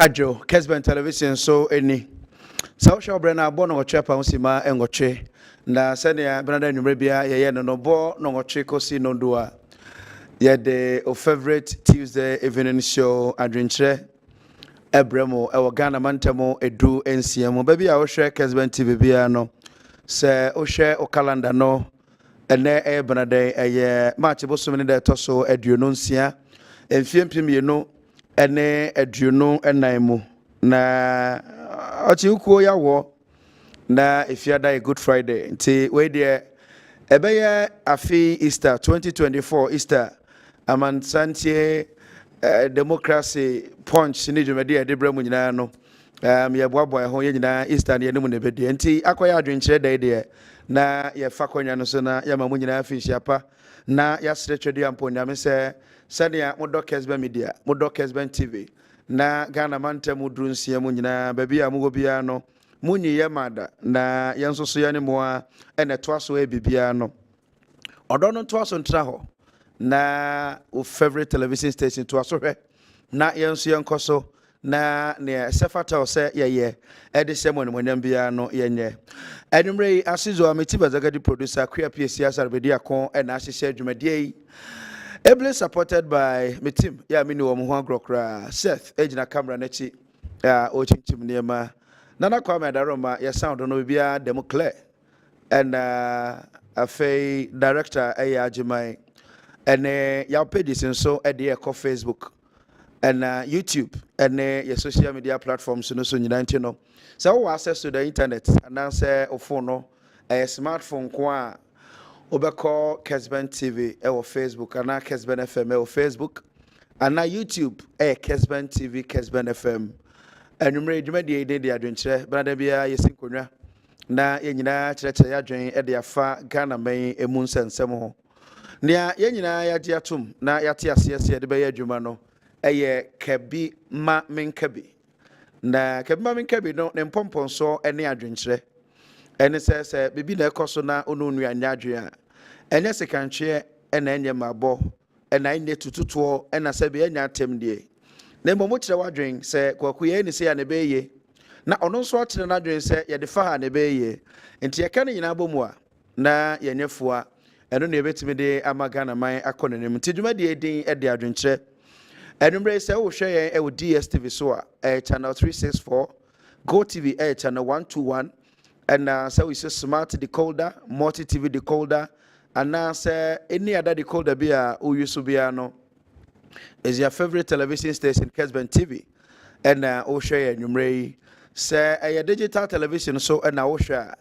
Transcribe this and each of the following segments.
Ajo Kessben television so any social brand born or chapa usima and goche na senia brother numrebia ye no bo no goche kosi no dua ye the favorite Tuesday evening show Adwenkyere Ebremo e Ghana mantemo edu ensiamo baby a wo share Kessben TV bia no se o share o calendar no ene e brother ye match boso ne de toso aduonu nsia emfiempim ye no ene aduonu enan mu na ochi ukuo ya wo na ifiada a good Friday nti we there ebeye afi Easter 2024 Easter amansantie democracy punch ni dwumade e debra mu nyina no ye boaboa ho ye nyina Easter ne mu ne bedi nti akoya Adwenkyere day there na ye fa kwanya no so na ye ma mu nyina afi hyiapa na ya sretwede amponyame se sania mo Kessben media mo Kessben TV na Ghana mantem duru nsia mu nyina baby a mo bia no munyi ye mada na yenso so ye ne mo a ene to aso e bibia no odo no to aso ntra ho na o favorite television station to aso hwe na yenso yenkoso na ne sefata o se ye e de semon mo nyam bia no yenye enumre asizo ameti bazagadi producer Akua PSC asarbedi akon e na ahyehyɛ adwumadie yi ably supported by my team ya mini wo mo ho agrokra Seth ejina camera na chi o chinchim niema nana kwame daroma ya sound no bia dem clear and afei director aya agimai and ya pages so e dey ko Facebook and YouTube and your social media platforms no so nyina nti no so we access to the internet and now say o phone no a smartphone kwa obeko Kessben TV or Facebook and Kessben FM or Facebook and YouTube Kessben TV Kessben FM and number dwumadi dey Adwenkyere brother bia yesinkonwa na ye nyina kyerɛkyerɛ ya dwen e de afa Ghana man emu nsensem ho nea ye nyina ya de atom na ya te asese de be ya adwuma no eye kabi ma menkabi na kabi ma menkabi no ne mpomponso ene Adwenkyere ene se bibi na ekoso na onu nua nya adwen a enye sekantwe ena enye mabo ena enye tututuo ena se be anya atem die na mmo kyerɛ wadwen se kwaku ye ni se ya ne beye na ono nso akyerɛ na adwen se ye de fa ha ne beye enti ye ka ne nyina bomu a na ye nyefoa eno ne betimi de amagana man akonenem enti dwumadi edin e de Adwenkyere enumre se wo hwɛ ye e wo DSTV so a channel 364 Go TV channel 121 and so we say smart decoder multi TV decoder and now say any other decoder be a who use to be no is your favorite television station Kessben TV and o share numre say a digital television so and now share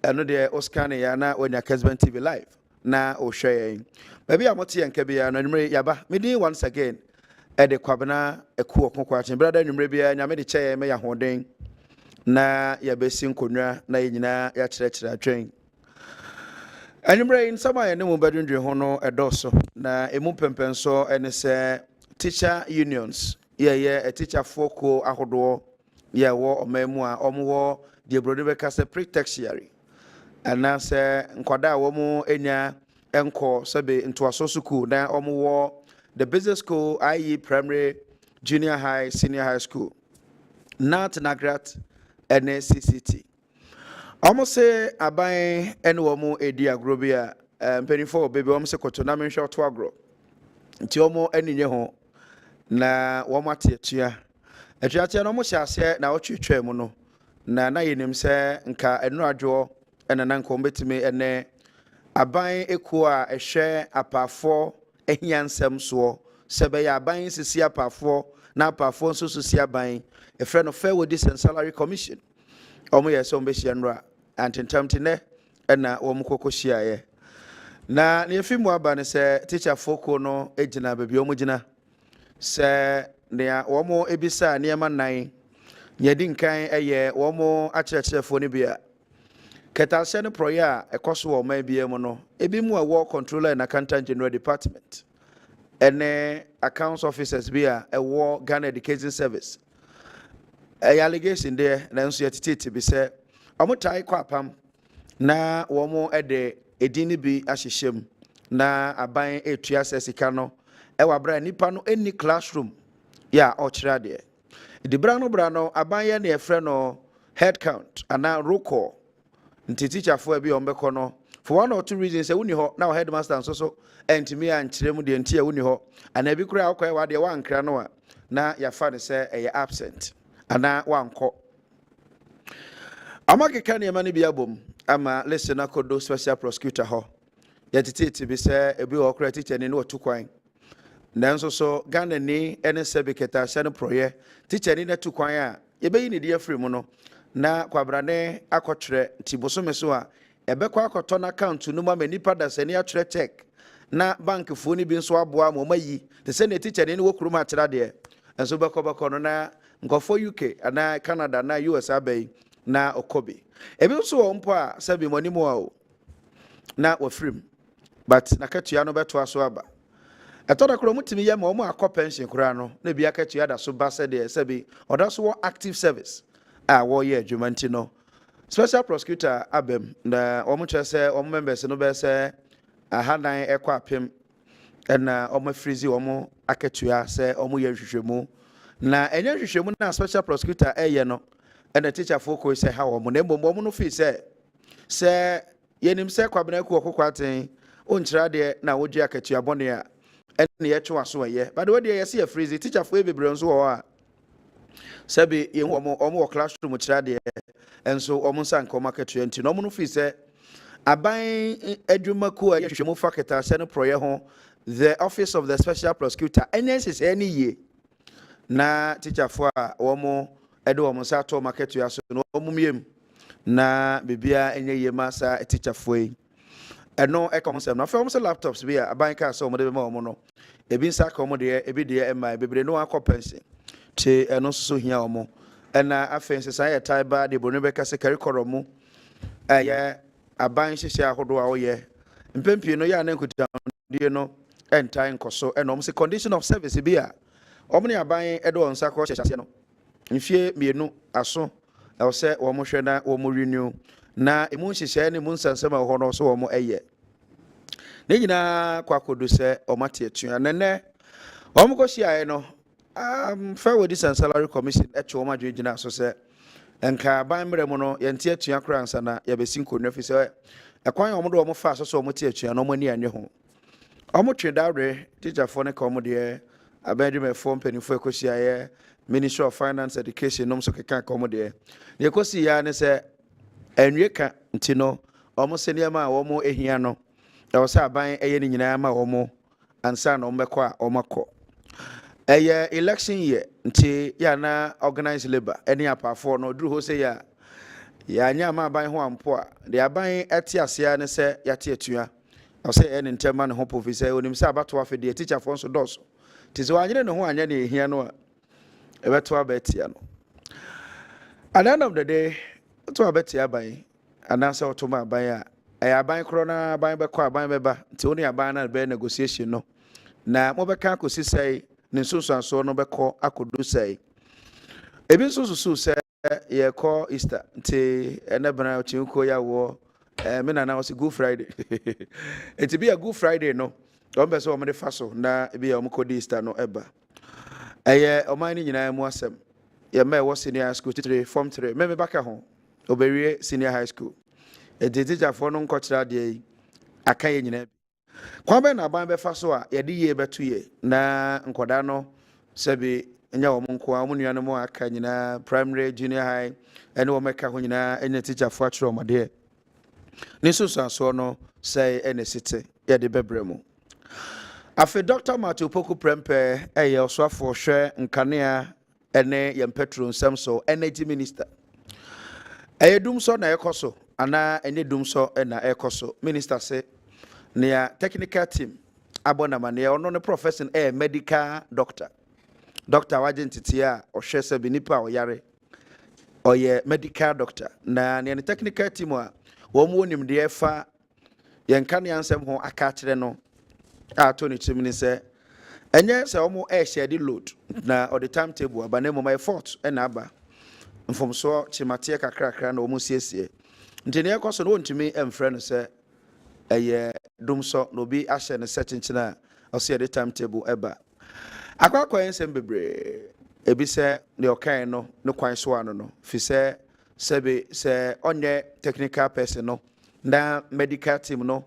and the Oscar na when your Kessben TV live na o share maybe I'm not and kebi and numre yaba me once again at the Kwabena Akuoko Kwarteng brother numre bia nyame de chair me ya hoden na ya besin konwa na nyina ya kyerɛkyerɛ atwen anumre in sama ya ne mu badundwe ho no edoso na emu pempenso ene se teacher unions ye a teacher foko ahodo ye wo omamu a omwo de brode be kase pre-tertiary ana se nkwada wo mu enya enko sebe ntoaso school na omwo the business school IE primary junior high senior high school not nagrat NCCT. Almost say abai and womo edi agrobia penifo baby almost koto na menhwe to agro. Nti omo enye ho na womo atetua. Atuatia no mo hyase na otwetwa mu no. Na yenim se nka enu adwo ena na nko betime ene aban ekuo a ehwe apafo ehiansem so sebe ya aban sisi apafo na apafo nso sisi aban a friend of fair with this and salary commission. Omo yes on besia nra antentamtene na omo kokohia ye. Na ne fimu aba ne se teacher foko no ejina baby omo gina. Se ne omo ebisa niema nan yedi nkan eye omo akyerɛkyerɛfo ne bia. Ketase no proya ekoso wo ma bia mu no ebi mu a war controller and accountant general department. Ene accounts officers bia a war Ghana education service. Allegation there na nso yetete bi se omotai kwapam na womo ede edini bi ahyehyem na aban etua sesika no e wabra nipa no any classroom ya ochira de the brano abanye na efre no head count ana roll call nti teacher for bi on beko no for one or two reasons say woni ho na headmaster so entimi ankyere mu de nti woni ho ana bi kura akwa wa de wankra no a na ya fa ne say e absent ana wanko amakeka ne ma ne bi abom ama listener kodo special prosecutor ho yetiti bi say ebi wo kura teacher ne no tukwan nanso so Ghana ni ene sebeketa hye no proye teacher ni na tukwan a yebeyi ne dia free mu no na kwabrane akotwere tibosome so a ebekwa akoto na account no ma nipa da sani atwere check na bank fo ni bi nso aboa mo mayi te se ne teacher ni wo kuruma atira de enso bekọ no na nkofo UK ana Canada na US abai na okobi ebi nso wo mpo a sabi moni mo a o na wo free but na katua no beto aso aba etoda kro mutimi ye ma o mo akọ pension kura no na bi akatua da so ba se de sabi oda so wo active service a wo ye adwumanti no special prosecutor abem na omo chese omo members no be se ahadan ekọ apem na omo freeze omo akatua se omo ye hwehwemu na enye hwehwemu na special prosecutor eye no and teacher focus say how omo na mbom omo no fi se yenim se kwabena Akuoko Kwarteng onkyira de na wogye akatua bone a ene ye twa so ye but we de ye se freeze teacher fo ebebre nso wo a sabi ye omo classroom kyira de enso omo san ko market nti no omo no fi se aban adwumaku a yehwehwemu faketa se no proye ho the office of the special prosecutor NSS any ye na teacher fo a omo edo omo sa to market ya so no omo miem na bibia enye ye masa teacher fo yi eno e concept na film so laptops bi a aban ka so omo de be ma omo no ebi nsa ka omo de ebi de e ma bebre no akọ che eno so hia omo ena afense sa ye taiba de bonu be ka se curriculum mu aye aban hihia ahodo a wo ye mpempie no ya na nkuta de no entai nkoso ena omo se condition of service bi a omo ne aban edo onsa ko hyehyase no mfie mienu aso e wo se wo mo hwe na wo mo renew na emu hyehyase ne mu nsansema ho no so wo mo eye ne nyina kwakodo se omate atua nene omo ko hia no fair wages and salary commission echo ma dwegina so se enka ban mre mu no yente atua kransa na yabesin ko nafi se ekwan omo do omo fa so omo te atua no omo ni anye ho omo twe dawre teacher for ne ka omo de abedime form penifo ekosia ye Ministry of Finance Education nom so keka ka omo de ye kosi ya ne se enwe ka ntino omo se ne ma omo ehia no e wo sa ban eye ni nyina ma omo ansa na omo bekọ a omo akọ eye election year nti ya na organize labor any apafo no duru ho se ya nya ma ban ho ampo a de aban eti asea ne se ya te atua o se en ntema ne ho professor onim se abato afi de teacher for so dos ti se wanyere ne ho anya ne ehia no a ebeto abetia no at the end of the day to abetia ban anansa otoma aban a aban kro na aban bekọ aban beba nti oni aban na be negotiation no na mo beka akosi sei ne nsunsuanso no bekọ akodu sei ebi nsunsusu se ye call Easter nti ene bana ochinko ya wo me na was Good Friday it be a Good Friday no o mbe so o me fa so na ebi ya o mko Easter no eba eye o man ni nyina mu asem ye me wo senior school 3 form 3 me baka ho obewie senior high school e teacher for no nkọchira de aka ye nyina kwa be na ban be fa so a ye de ye beto ye na nkoda no sebe nya wo nko a munua no mu aka nyina primary junior high ene wo meka ho nyina enya teacher for atro omode ni so no say ene site ye de bebre mu afi Dr. Akuoko Prempe eye oswafo hwe nkanea ene yem petrol samso energy minister eye dum so na ekoso ana ene dum so na ekoso minister say near technical team abonama ne ono ne profession medical doctor wagentiti a ohwe se binipa oyare oye medical doctor na ne technical team a wo mu onim de efa yenka ne ansem ho aka kire no atoni chimini se enye se omo share load na all the timetable abanemo my fault na aba mfomso chimate kakrakra na omo siesie ntene ekoso no ntimi emfre no se eye dumso no bi ahye ne sechinchina o se the timetable eba akwakwa ensem bebre ebi sɛ ne ɔkan no ne kwan so ano no fi sɛ sɛ ɔnyɛ technical person no na medical team no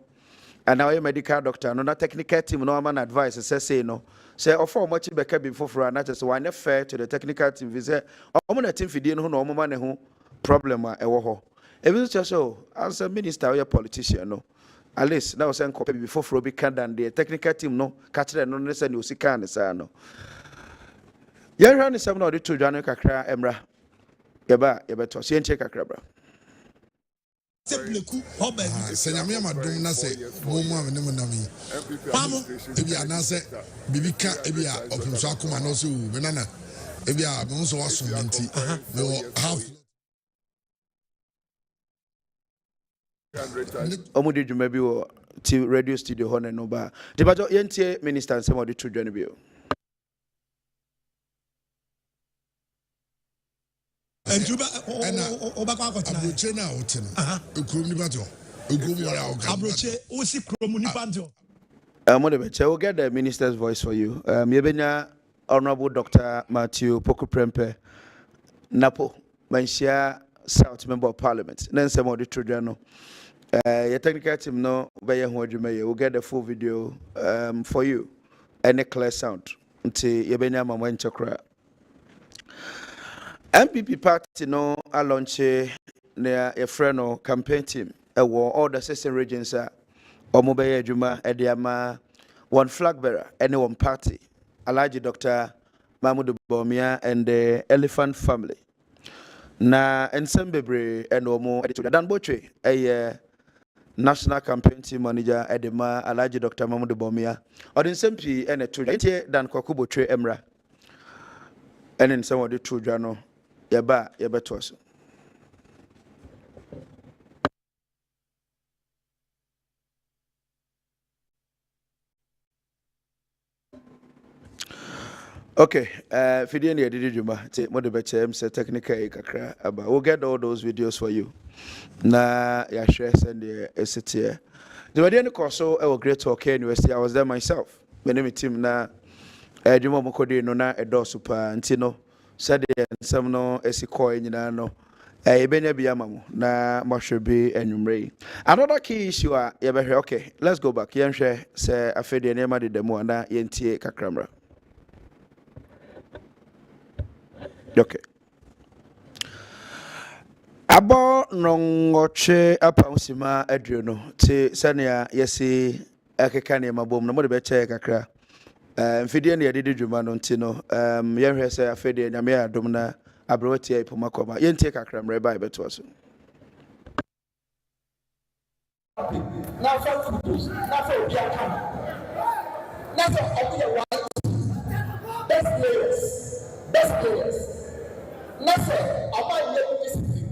and now medical doctor no na technical team no man advice say no say offer much beka bi foforo na just one fair to the technical team fi say omo na team fidie no na omo ma ne ho problem a ewo ho ebi so so as a minister or a politician no at least now say nko bi foforo bi can than the technical team no ka kire no ne say ne osika ne sa no yɛhwɛ ne sɛm na ɔde to dwane kakra emra yɛbɛtɔ so yɛnkyɛ kakra bra Senyame amadom na se momo amene monami pamo ebi anase bibika ebi a opumso akoma no so benana ebi a mo so waso menti no half omo de dwuma bi wo ti radio studio ho no ba de bajo yentie minister nsɛm ɔde to dwane bi o Entuba obakwa akotina abroche na otino ekrom ni bato egrom wara oga abroche osi krom ni panto mo de beche we get the minister's voice for you yebenya honorable Dr. Matthew Pokuprempe Napo Manshia South Member of Parliament na nsem odi trodwa no your technical team no be ye ho adwuma ye we get the full video for you and a clear sound nti yebenya mama nchekra MPP party no a launch near a friend or campaign team all the 16 regions are Omobeye Juma Ediama one flag bearer any one party Alaji Dr. Mahmoud Bomia and the Elephant family na ensemble and omo Dan Boche a national campaign team manager Edema Alaji Dr. Mahmoud Bomia or in Sempi and a two Dan Kwakubo Tre Emra and in some of the true journal. Yeba so. Okay, Fidian did Juma, take more the say technical kakra about. We'll get all those videos for you. Na ya share send the SCT. The Wadian Corso, I was great to OK University. I was there myself. My name is Tim na Juma Mokodi no na a door super antino. Said some no esiko nyina no ebenya biama na mashebe enumre another key issue a yebehwe okay let's go back yenhwe say afede na ma de demo na yentie kakramra okay abo nongoche apausima adrio no te sania yesi akeka ne mabom no mo de be che kakra mfidie ne yedede dwuma no ntino yenhwe se afede nyame adom na abroti ai pomakoma yentie kakra mre ba beto so na fa kudos na fa obi aka na fa obi the white best players na fa about your discipline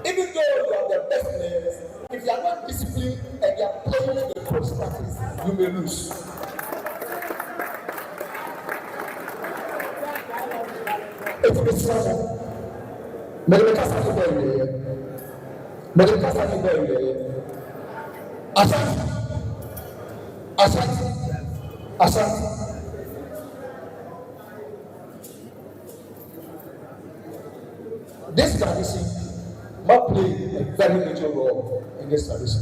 even though you are the best players if you are not disciplined and you are playing the coach practice you may lose. It's a struggle. Medical certificate. Asante. This tradition must play a very major role in this tradition.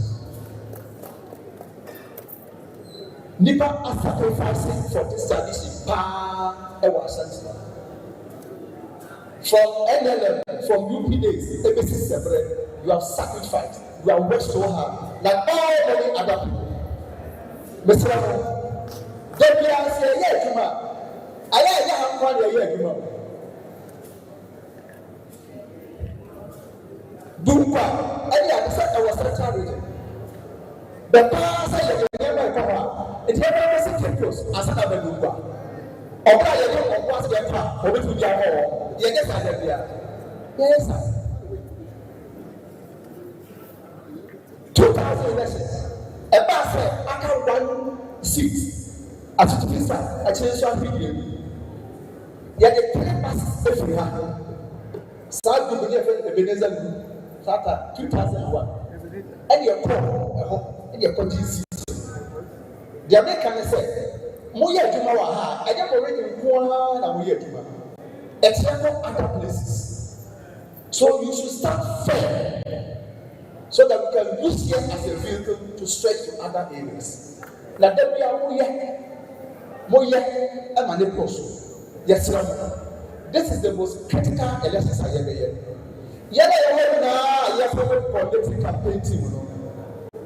Nipa are sacrificing for this tradition. From NLM, from UP days, you have sacrificed, you have worked so hard, like all many other people. Mr. Don't be a say, yeah, Juma. I like that I'm calling you, Juma. Dumpa, any other set I was central region. The pastor of the neighbor come out, it never was close as another Dumpa. Oba ye no okwa se pa obi tu dia ho ye get sa dia yes sir 2000 elections e ba se aka 1 seat at the pizza a change of video ye the three passes every ha sa du be e Ebenezer sata 2001 and your call and your contingency the American say moya juma wa ha e dey already nko na moya juma except for other places. So you should start fair so that we can use here as a vehicle to stretch to other areas. Now that we are yes, this is the most critical elections I ever heard. Political campaign team.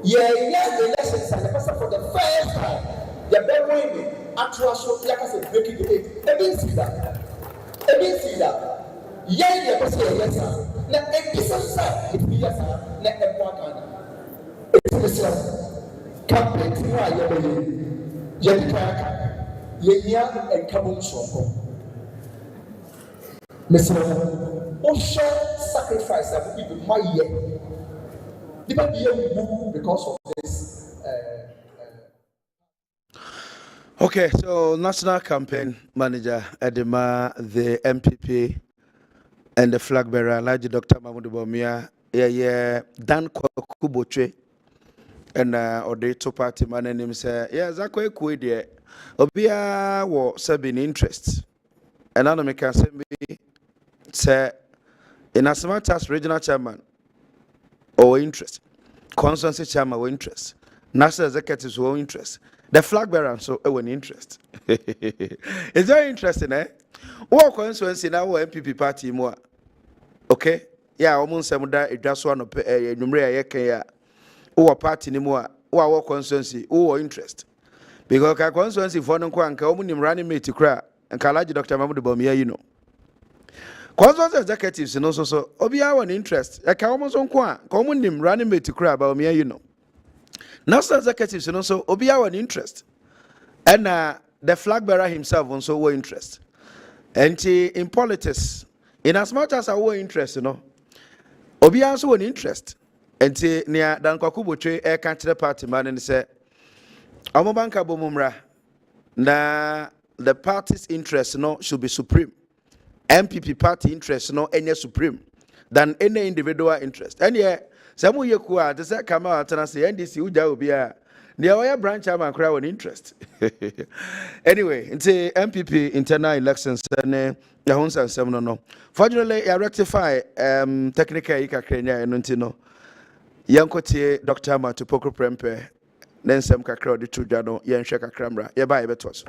Elections for the first time. Actual breaking the eight. I didn't see that. Yes, now it be yes, campaign and come sacrifice that will be my year. Because of this. Okay, so National Campaign Manager Edema, the MPP, and the flag bearer, Alhaji Dr. Mahmoud Bawumia, Dan Kuboche, and the two party man and him say, Zakwe Kwede, Obia was serving interest. And I don't can say, in as much as regional chairman or interest, constituency chairman or interest, national executives or interest, the flag bearer so an interest. It's very interesting, eh? What constituency now MPP party more? Okay, yeah, almost some that it just one of number or party anymore, or constituency or interest. Because our constituency for no one can running mate to cry and Kalaji Dr. Mahmoud Bawumia, you know. Constituency executives and also so Obia one interest. I can almost on Kwan, common him running mate to cry about me, you know. National executives and also Obia one interest. And the flag bearer himself also were interest. And in politics, in as much as our interest, you know, Obia also an interest. And near Dan Kwakuboche air country party man and say, Amobanka Bomumra, na the party's interest no should be supreme. MPP party interest no any supreme than any individual interest. And yeah, some of you kuwa to say come out and say NDC uja ubia. The branch am crowd interest. Anyway, it's MPP internal elections and the Hunsa and Seminole. No. Fortunately, I rectify technical Kenya and Untino. Yankotie Dr. Matupoko Prempe, then some kakra the two jano, Yan Shaka Cramra, ya buy betos.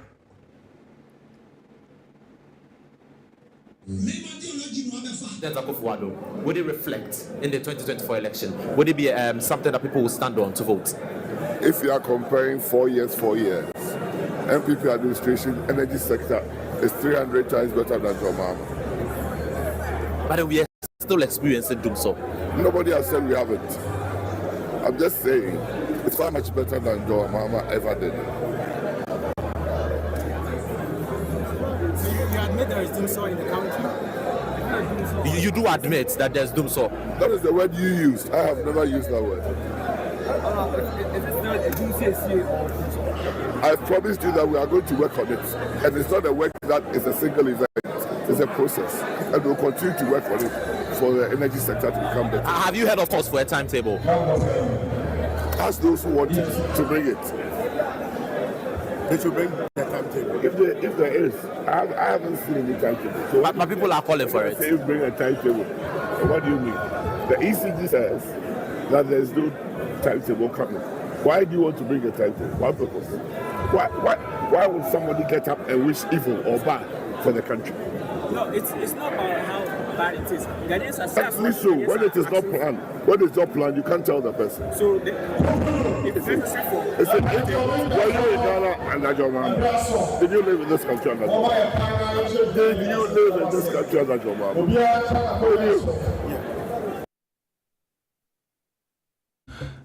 Would it reflect in the 2024 election? Would it be something that people will stand on to vote? If you are comparing 4 years, MPP administration, energy sector is 300 times better than Jomama. But we are still experiencing doom so. Nobody has said we haven't. I'm just saying it's far much better than Jomama ever did. So you admit there is doom so in the country? You do admit that there's doom so. That is the word you used. I have never used that word. Is it not a DCSA or I promised you that we are going to work on it. And it's not a work that is a single event. It's a process. And we'll continue to work on it for the energy sector to become better. Have you heard of calls for a timetable? Ask those who want it to bring it. They should bring the timetable. If there is, I haven't seen any timetable. So but people are calling for it. Say bring a timetable. So what do you mean? The ECG says that there's no timetable coming. Why do you want to bring a timetable? What purpose? Why would somebody get up and wish evil or bad for the country? No, it's not about how bad it is. Ghanaians are actually so. When it is not planned, you can't tell the person. So it's necessary for. Were you in Ghana and Najomam? Did you live in this country and Najomam? Did you live in this country and Najomam?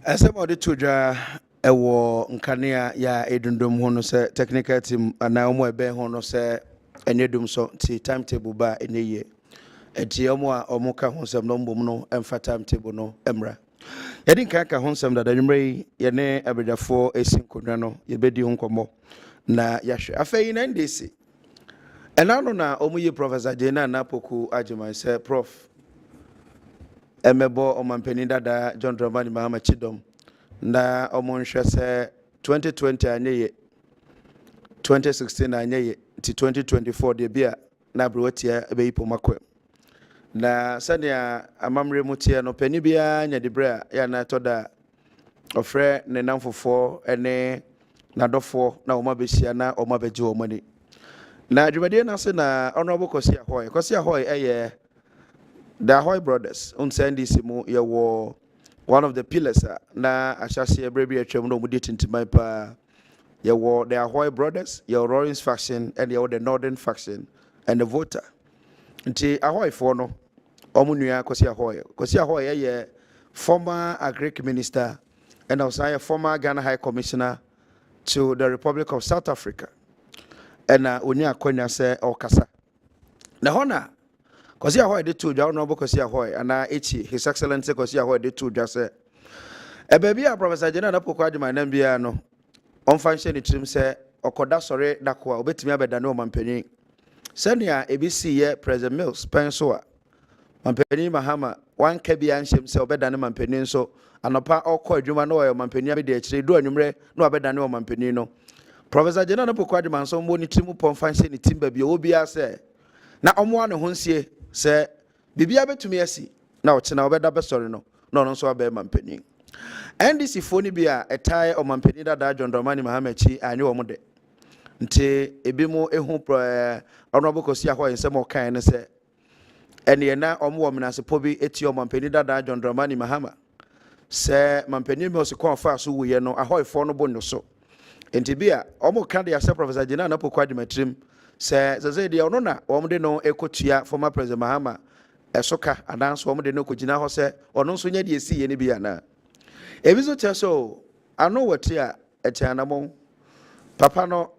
As about the Tuja, a war, Nkania, ya Edundum Hono say, technical team, and now more Ben Hono say, and Edum so, timetable bar in a year. And Tiamoa or Moka Honsam no Bono, and for timetable no, Emra. Yadin Kaka Honsam that Emre, Yane, Abeda 4, a synchronano, Yabedi Uncomo, na Yash. A fay in NDC. And I don't know, Omuye Professor Jena Napoku Ajima say, Prof. Emebo Omanpenida da John Dramani Mahama Chidom. Na Omonsha say 2020 anye 2016 anye ti 2024 de bia na brotia ebe ipo makwem na sania amamre mutie no pani bia nya de bra ya na toda ofre ne namfofo ene nadofo na oma besia na oma beje omani na adwumade na se na honorable Kosi Ahoy eye the Ahoy brothers on Sunday simu ye wo one of the pillars na ashase ebrebi atwam no mudi tintimai pa ye wo the Ahoy brothers your Rollins faction and your the Northern faction and the voter nti Ahoy for no omunua Kosi Ahoy eye former agric minister and also a former Ghana High Commissioner to the Republic of South Africa and oni akonya se okasa na hona Kosi Ahoy de to dwa no Kosi Ahoy ana echi His Excellency Kosi Ahoy de to dwa se e baby a Professor General na pokwa adwuma na bia no on function ni trim se okoda sore dako a obetimi abeda na omampani senia ebisi ye President Mills penso a mampani Mahama wan ka bia nhyem se obeda na mampani nso anopa okọ adwuma na oyo mampani abede akire do anwumre na obeda na omampani no Professor General na pokwa adwuma nso mo ni trim pon function ni timba bia obi ase na omo ane ho nsie se bibia betumi asi na ochena obeda besori no no nso abe mampani NDC foni bia etai omampani dada John Dramani Mahama chi anyi wo de nti ebi mu ehu honorable Kosi Ahoy nsem okan ne se ene na omo wo menase pobi eti omampani dada John Dramani Mahama se mampani me osikon fa so wuye no Ahoy fo no bonyo so nti bia omo kan de ase Professor General na pokwa dimatrim se de ono na omde no ekotua former President Mahama esoka adanso omde no kogina ho se ono nso nya de esi ye ne bia na ebizo teso ano watia etianamo papa no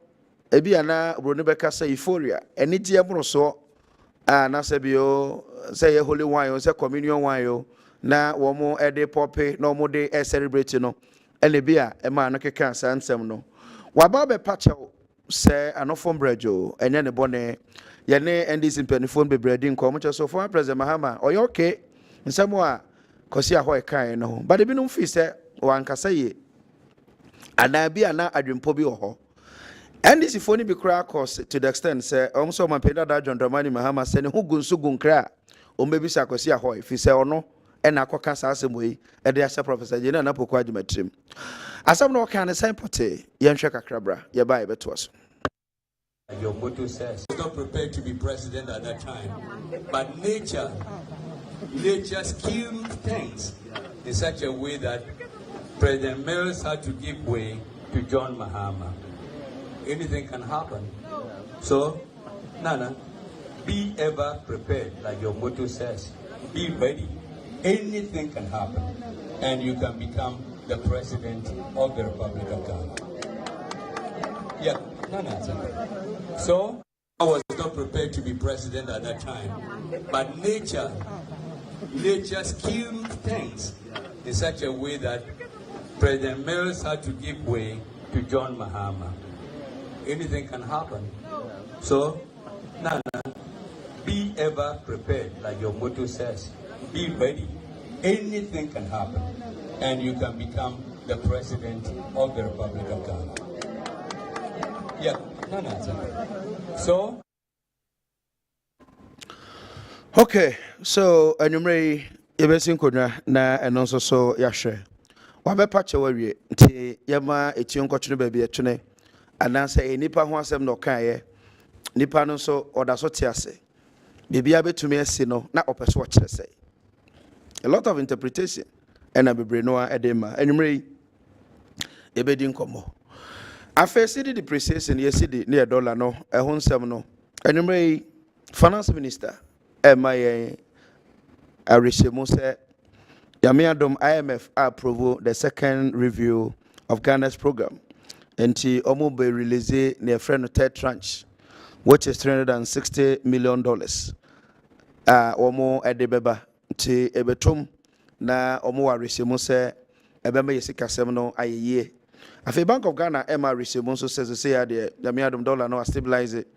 ebia na broni beka say euphoria eni die mro so na se bio say holy wine say communion wine na wo mo ede pope na mo de celebrate no ele bia e ma no keka sansem no waba be pacho se anofom brejo enye ne bone ye ne NDC penifon be breading ko mo so former President Mahama oyo okay nsemo a Kosi Ahoy kan no but ebi no fi se wankasa ye anabi ana adwempo bi oho NDC foni bi kra course to the extent say omso mampeda da John Dramani Mahama se ne hu gunsu gunkra o mebi sa Kosi Ahoy fi se ono e na akoka sa asemo yi e de asa Professor General na pokwa adwumatrim asam no kan sign pote ye nhwe kakrabra ye ba ye beto so. Your motto says, I was not prepared to be president at that time, but nature skewed things in such a way that President Mills had to give way to John Mahama. Anything can happen. So, Nana, be ever prepared, like your motto says. Be ready. Anything can happen, and you can become the president of the Republic of Ghana. Yeah, Nana. So, I was not prepared to be president at that time, but nature skewed things in such a way that President Mills had to give way to John Mahama. Anything can happen. So, Nana, be ever prepared, like your motto says. Be ready. Anything can happen, and you can become the president of the Republic of Ghana. Yeah, Nana. So. Okay, so anumre yebesin kodwa na eno so yahwe. Wabe pache wawie nti yema etion kwotwe ba bia twene anansa enipa ho asem no kan ye nipa no so oda so te ase. Bibia betumi asi no na opeso kire sei. A lot of interpretation and abebre no edema anumre yebedi nkomo. Afese the depreciation yesidi near dollar no ehun nsem no anumre finance minister MIA Arishemu said Yamiadom IMF approve the second review of Ghana's program and the Omo be release near friend third tranche, which is $360 million. Omo edebeba ti ebetum na Omo Arishemu said Ebema Yesika Semino aye. Afi Bank of Ghana Arishemu so says say the Yamiadom dollar no stabilize it.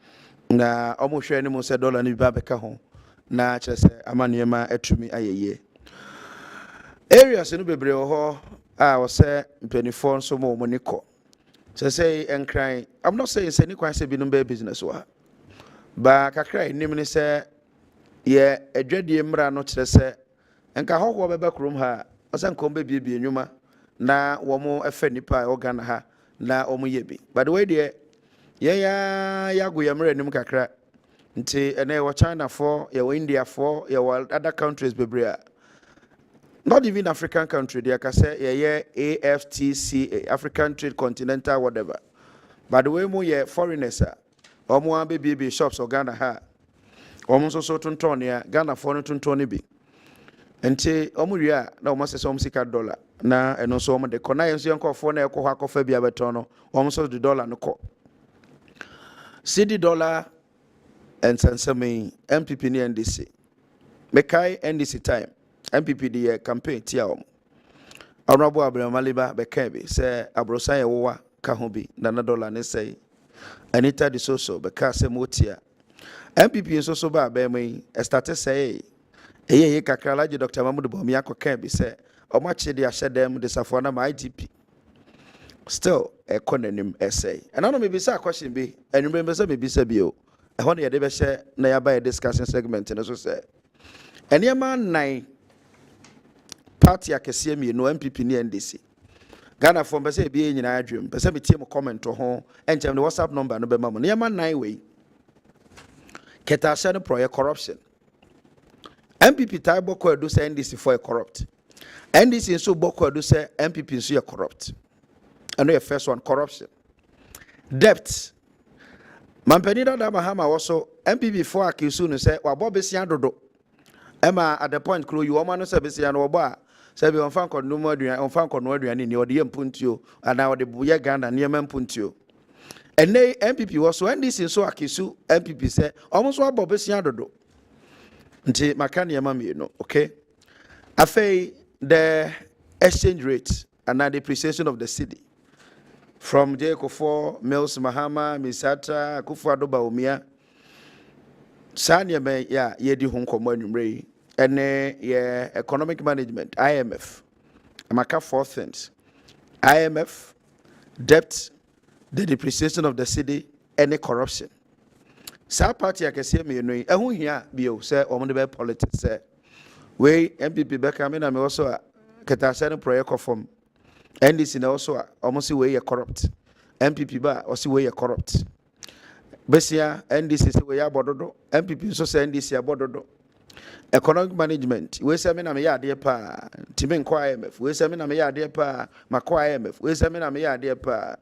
Na Omo share ni mo say dollar ni babeka home. Na chese amaniema etumi ayeye areas no bebre ho a wo se 24 so mo moniko say enkran I'm not saying say ni kwan say bi no be business wa ba kakra enim ne se ye adwadie mra no kire se enka hoho beba krom ha osan kom be bie nwuma na wo mo efa nipa organ ha na omo ye bi by the way de ye ya go ye mra enim kakra nti ene wo China for ye wo India for ye wo other countries bebrea. Not even African country, they can say AFTCA, African Trade Continental, whatever. By the way, more foreigners, or more baby shops or Ghana ha, almost so tuntonia, Ghana for tuntoni be. And say, Omuria, no must some $6 na and also the Conayans young for ne cohaco fabia betono, almost the dollar no co. CD dollar and Sansame, MPP NDC. Mekai NDC time. MPP the campaign tiaom. Honorable Abraham Maliba Bekebi say Abrosaya Wa Kahobi Nana dollar ne say Anita de Soso Bekase Motia. MPP is also ba Bemi started say Eye Kakalaji Dr. Mamudu Bomiako Kebi say Omachi de Asha them the Safwana my IGP. Still a cononym essay. And I know maybe say a question be and remember some maybe say bio. I want to share na by a discussion segment and also say. And your man nine party akese mi no MPP ni NDC Ghana for say be nyina adwem pese me tie mo comment to ho enchem the WhatsApp number no be ma mo ne man nine way keta no project corruption MPP tai boko do say NDC for a corrupt NDC so boko do say MPP so corrupt and the first one corruption debt mampani da Mahama also MPP for akisu no say wa bobesia dodo Emma at the point crew you woman no say besia no oba Sabi on fan kon no aduan on fan kon no aduan ni odi empuntio ana odi buye Ghana ni empuntio ene MPP was so NDC so akisu MPP say almost wa bobesia dodo nti maka ne ma me no okay afei the exchange rate and the depreciation of the cedi from J4 Mills Mahama Misata Akufo-Addo Bawumia sanya me ya yedi ho nkomo anwumre and economic management, IMF. Amaka four things. IMF, debt, the depreciation of the city, and corruption. Sa party I can see me no ehun hia bio say omo de politics say we MPP be come na me also keta say no project form NDC na also almost we corrupt MPP ba also we corrupt besia NDC say we abododo MPP so say NDC abododo economic management we say me na me ya de pa timen kwa IMF we say me na me ya de pa makwa IMF we say me na me ya de pa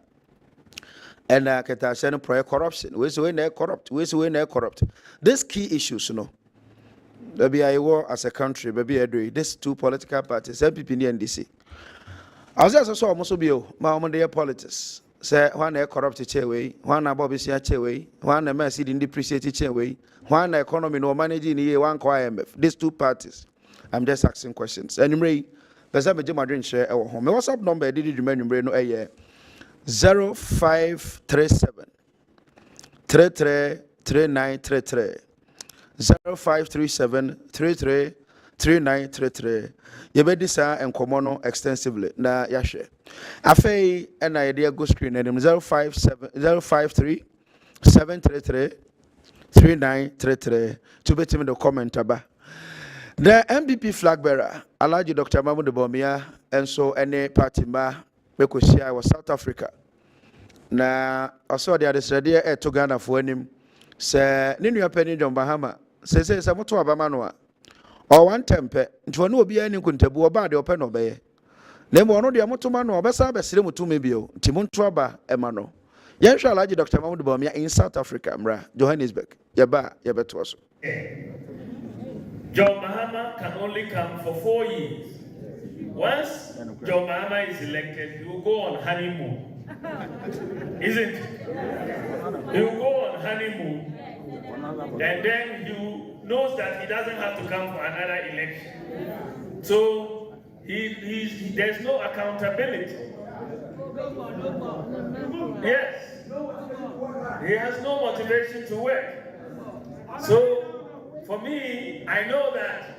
and keta say no project corruption we say we na corrupt we say we na corrupt these key issues you know maybe I war as a country maybe I do these two political parties MPP and NDC I was just so almost be ma omo dey politics say one na corrupt chewe one na bobisia chewe one na mercy in depreciate chewe one na economy no managing here one kwa IMF these two parties I'm just asking questions anyway person me my drink share e wo home me WhatsApp number e did remain number no 0537 333933 0537 333933 yebedi sa enkomo no extensively na yahwe afei na yede go screen na 053 733 3933 to betim the comment aba the MPP flag bearer Alhaji Dr. Mamudu Bawumia and so any party ma bekosia was South Africa na also the other side there to Ghana for him say ni nua pani John Bahama say moto abama no a or one tempe nti ono obi ani kuntabu oba de ope no beye na mo ono de motoma no obesa besire mutu mebio nti monto aba ema no yenhwe Alhaji Dr. Mamudu Bawumia in South Africa mra Johannesburg yeba yebeto so John Mahama can only come for 4 years. Once John Mahama is elected, he will go on honeymoon. Isn't it? He will go on honeymoon. And then he knows that he doesn't have to come for another election. So there's no accountability. Yes. He has no motivation to work. So for me, I know that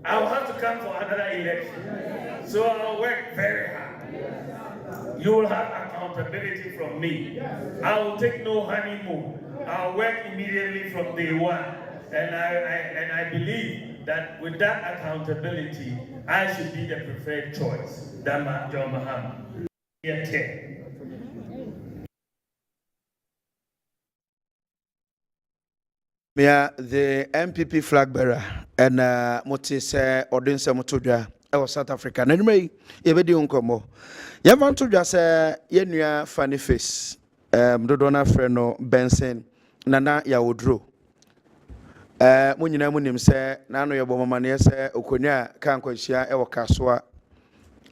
I'll have to come for another election. So I'll work very hard. You will have accountability from me. I will take no honeymoon. I'll work immediately from day one. And I believe that with that accountability, I should be the preferred choice than John Mahama. Mia the MPP flag bearer and Moti say Odinse Motodwa e South Africa. Na nwumai ye bedi unkomo. Ya van todwa say ye nua funny face. Dodo na frɛ no Benson Nana Yawodro. Mo nyina mo nim say na no ye bɔ mama ne say okonya kan kwanhyia e wo kasoa.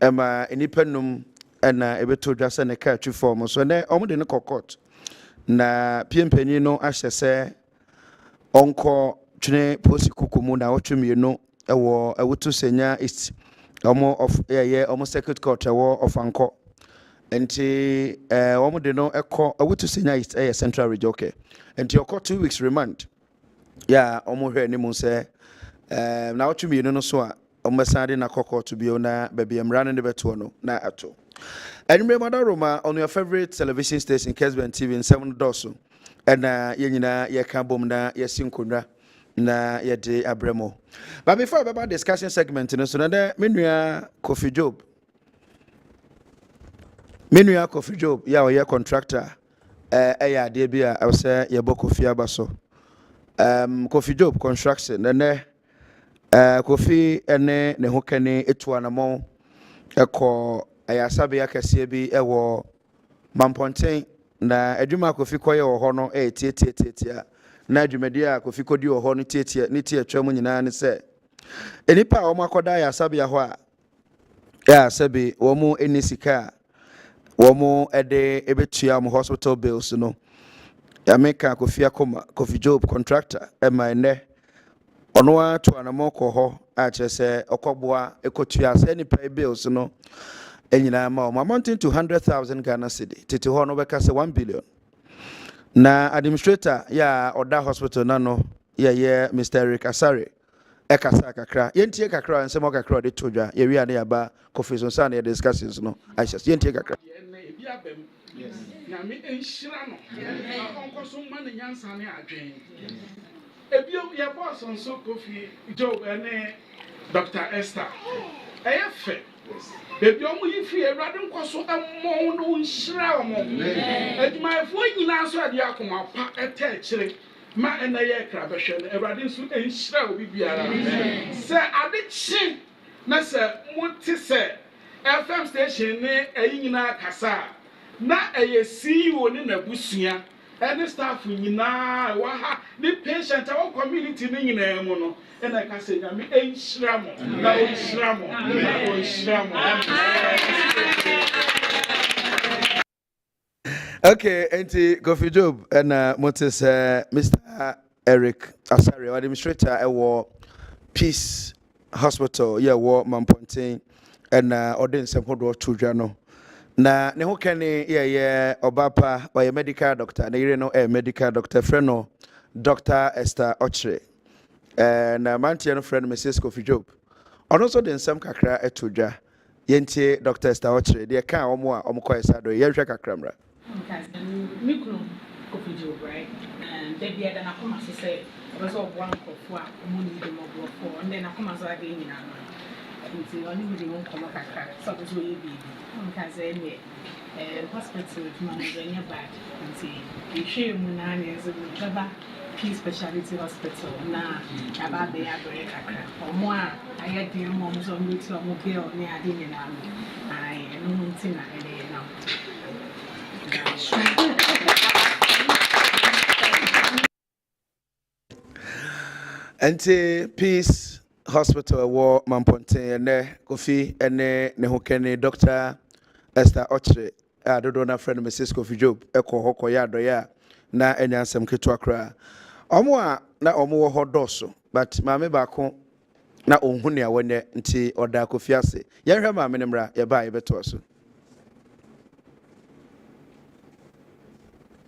Ema enipa num na ebetodwa say ne ka twi form so ne omo de ne kokot. Na piempani no ahye say onko twene posi kukumu na otwemienu ewo ewutu senya east omo of omo circuit court ewo of anko enti omo de no ekọ ewutu senya east central region okay enti okọ 2 weeks remand ya omo hwe ni mu se na otwemienu no so a omo sande na court bio na baabi emra ne beto no na ato anyway Mother Roma on your favorite television station Kessben TV in 7 doors and ye nyina ye ka bom na ye sinkonwa na ye de abremo. But before about discussion segment no so na menua Kofi Job ya ye contractor ya de bia I say ye bo Kofi abaso Kofi Job construction na Kofi ene ne hokane etuanamo ekọ ayasabe akese bi ewo Mamponten na adwuma Kofi koye wo ho no tietia na adwumadi a Kofi kodi wo ho no tietia ne tie atwa mu nyina ne se enipa a wo makoda ya sabe ya ho a ya sabe wo mu enisika wo mu ede ebetua mu hospital bills no ya meka Kofi akoma Kofi Job contractor ema ne ono a to anamo ko ho a chese okogboa ekotua se nipa bills no enyina ma amounting to 100,000 Ghana cedi tete ho no beka se 1 billion na administrator ya Oda hospital na no ye Mr. Eric Asare ekasa kakra yentie kakra nsemo kakra de todwa ye wi ane yaba Kofi so sa na discussions no aisha yentie kakra yes na me enhira no na onko so ma ne nyansa ne adwen ebio ye boss so Kofi Job ene Dr. Esther eyefe baby omo yifi Ewrade nkoso emmon no nhira omo adwumayefo nyina so ade akoma pa eta kire ma ena ye kra behwe no Ewrade nso enhira obi biara se ade chi na se muti se FM station ne ayi nyina kasa na eye CEO ne nabusua any staff nyina wa ha the patient our community ne nyina mu no ena ka se nyame enhyira mo na onhyira mo na onhyira mo. Okay, enti Kofi Job and Moses Mr. Eric Asare administrator ewo Peace Hospital ye wo Mamponten and Odinse Mpodo Tudwa no na ne ho kane ye obapa by medical doctor na yire no medical doctor friend no Dr. Esther Ochre na mantie no friend Mrs. Kofi Job ono so den sam kakra etodwa yentie Dr. Esther Ochre de ka omo a omo koyesa do ye hwe kakra mra mikro Kofi Job right and they be na come as say was of one kofu a omo ni dem obo for and then come as ade nyina nti oni mi dem come kakra so so ye bi because hospital manager nearby nti ehwe mu na na ezo traba Peace Speciality Hospital na aba be abere kakra omo a aye de mo so mi ti omo be o ni ade ni na ai no nti na ele na enti Peace Hospital wo Mamponten ene Kofi ene ne hokene Dr. Esther Ochre dodo na friend Mrs. Kofi Job eko hoko ya do ya na enyansem ketu akra omo a na omo wo hodoso but maame ba ko na onhu ne awone nti oda Kofi ase ye hwe maame ne mra ye ba ye beto so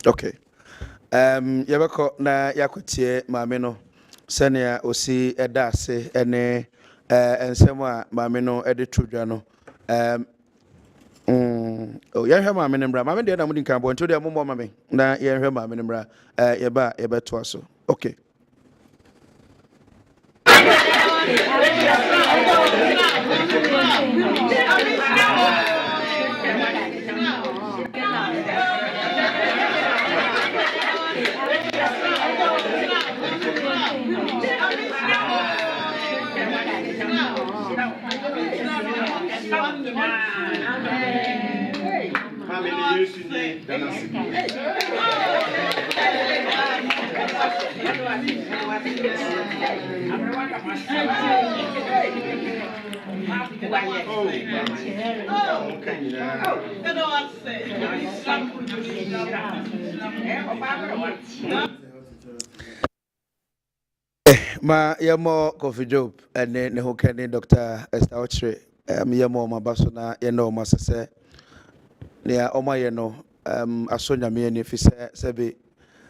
okay ye beko na yakotie maame no senia osi eda ase ene ensem a maame no ede todwa no Oh, yeah, have my membra. My dear, I'm going to to the moment. Now, yeah, have my membra. Eba to us. Okay. Ma yamo coffee job and then who can Dr. Esther Ochre yamo mabaso na yeno masese ne oma yeno asonya me ni fi sebe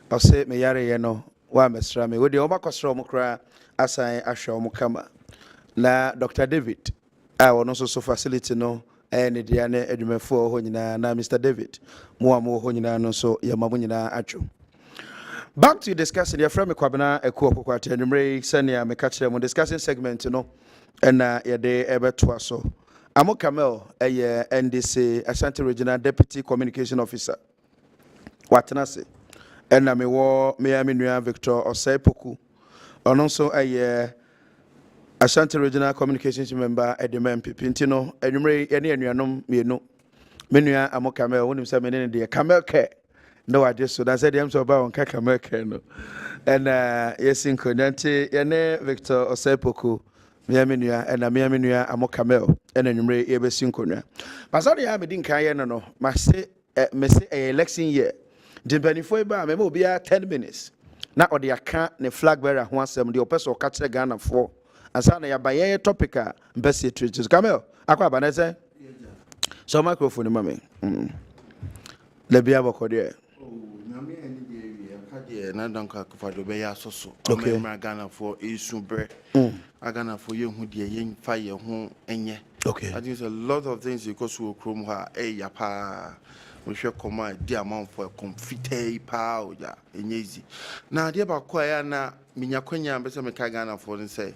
ose me yare yeno wa mesra me we de oma kosro mo kra asan ahwe mo kama na Dr. David a wono so facility no ne dia ne adwumafo ho nyina na Mr. David mo ho nyina no so yama mo nyina atwo. Back to discussing your friend Kwabena Akuoko Kwarteng numre senia me catch them discussing segment no and ye de ebe to aso. Amo Kamel NDC Ashanti Regional Deputy Communication Officer. Watena se. And me wo me nua Victor Osepoku. Ono so Ashanti Regional Communications member at the MPP Pintino enumre ye ne anuanom mienu. Me nua Amo Kamel wonim se me ne de Kamel Care. No, I just so that's the answer about on Kakameka. No, and yes, in Konante, Yane Victor Osepoku, Miaminua, and a Miaminua Amokamel, and a number Ebesinkonia. Pasadi Abedin Kayano, must say, a election year. The benefit by me will be 10 minutes. Now, or the account, the flag bearer once the oppressor catch the Ghana for, and Sana by a topica, Bessie Treaties. Camel, Aquabanese. So, microphone, mammy. Le Biabo there. Na danka kufado be ya soso o Ghana for isubre Ghana for you hu de yen fa ye ho enye. Okay, I think there's a lot of things because we chrome ha ya pa we share command the amount for confite pa o ya enye easy na de ba kwa ya na minya kwanya be se me ka Ghana for say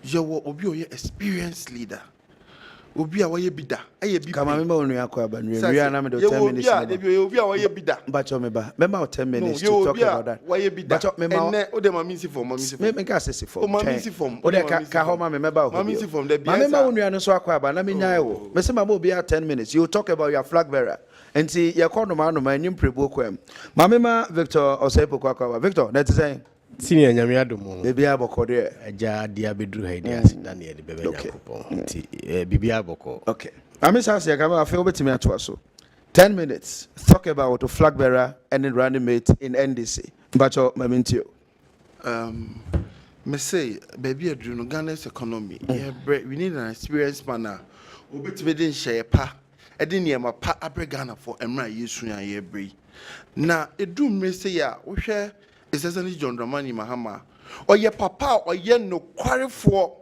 you wo obi o ye experienced leader obi a waye bida aye bi kama memba onu yakwa ba nwe na me do 10 minutes ya obi a waye bida bacho me ba memba 10 minutes to talk about that waye bida bacho me ma o de mamisi form me ka sesi form mamisi form o de ka ho ma me memba o mamisi form de bia memba onu anu so akwa ba na me nyae wo me se ma obi a 10 minutes you talk about your flag bearer enti ye kono ma no ma nyim prebu kwam ma memba Victor Osepoku akwa Victor that is saying senior nyame adomo bibia boko de aja dia bedru haidi asida na de bebe yakopon nti bibia boko okay amisa say kama afi obetimi ato aso 10 minutes talk about the flag bearer and the running mate in NDC bacho mamintio me say baby adru no Ghana's economy we need an experienced man obetimi den share pa ede niema pa abre Ghana for emra yesu ya ye bre na edu me say ya wo hwe essentially John Dramani Mahama oye papa oye no kwarefo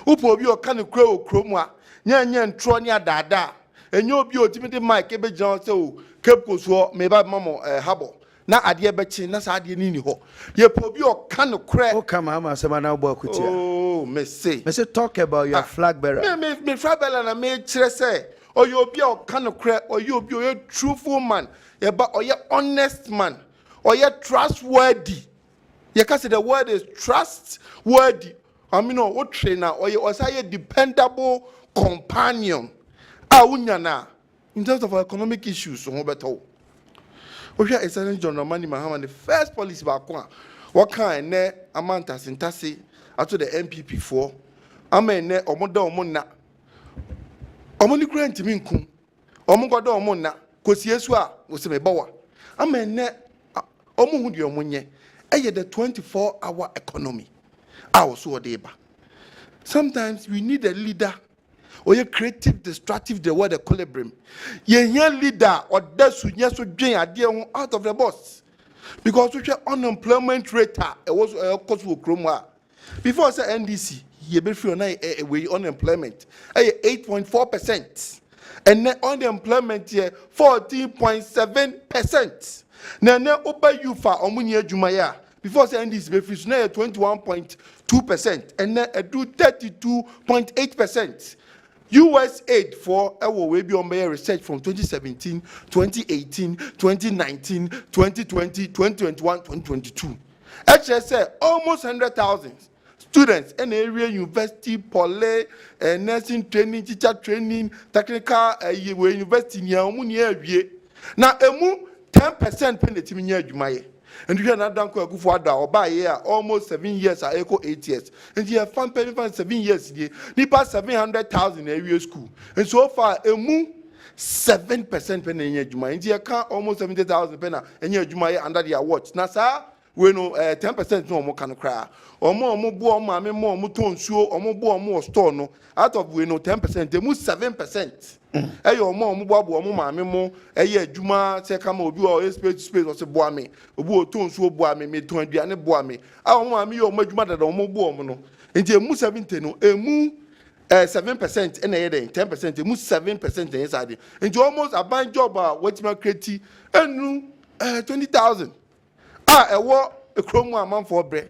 upo obi o kan kura okrom a nya ntro ne adada enye obi otimi de mic ebe jan se o kepko so me ba mamo habo na ade be chi na sa ade ni ho ye po obi o kan kura o kama ama se ma na obo akutia oh me say talk about your flag bearer me flag bearer na me kire say oye obi o kan kura oye obi o truthful man ye ba oye honest man or yet trustworthy. You can say the word is trustworthy. I mean, what trainer or you say a dependable companion. In terms of economic issues, so better. We are essentially John Ramani Mahama the first policy back one. What kind ne amount as in Tassi after the MPP for? Amen ne omoda omona. Omoni grant minkum. Omogoda omona. Kosi Yesua was me bawa. Amen ne omo hu omonye eye the 24-hour economy so deba sometimes we need a leader or a creative destructive the word equilibrium ye leader or desu nyeso dwen ade out of the box because we unemployment rate was cause we kroma before say NDC ye be free on we unemployment 8.4% and then unemployment here 14.7%. Now over you for omunya jumaya before saying this be free now 21.2% and then do 32.8%. US aid for our way beyond research from 2017, 2018, 2019, 2020, 2021, 2022. HSA almost 100,000 students in area university, poly, nursing training, teacher training, technical university near now 10% penalty in your and you are not done for or by year almost 7 years or equal 8 years. And you have found 7 years nipa 700,000 area school. And so far a 7% penny in your juma. And you account almost 70,000 penny and your juma under their watch. Now sir, we know 10% no more can cry. Or more mammy more muton show or more store no. Out of we know 10%, they move 7%. Eyo mo mubabo mo maame mo eye adwuma se kama obi o space or se boa me obi o ton so boa me me ton aduane boa me a mo maame yo mo adwuma dada mo boa mo no enti emu 70 no emu 7% na ye den 10% emu 7% na inside enti almost a ban job a wetima create enu 20,000 ewo ekromu amanfo bre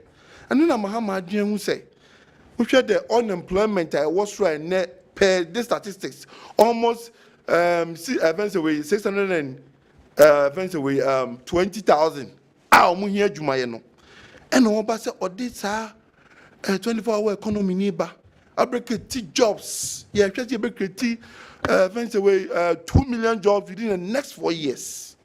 enu na mahama adwen hu say we share the unemployment was right net per the statistics, almost 20,000. Mu here Jumayeno. And all but say this 24-hour economy neighbor. I break jobs. Yeah, just break 2 million jobs within the next 4 years.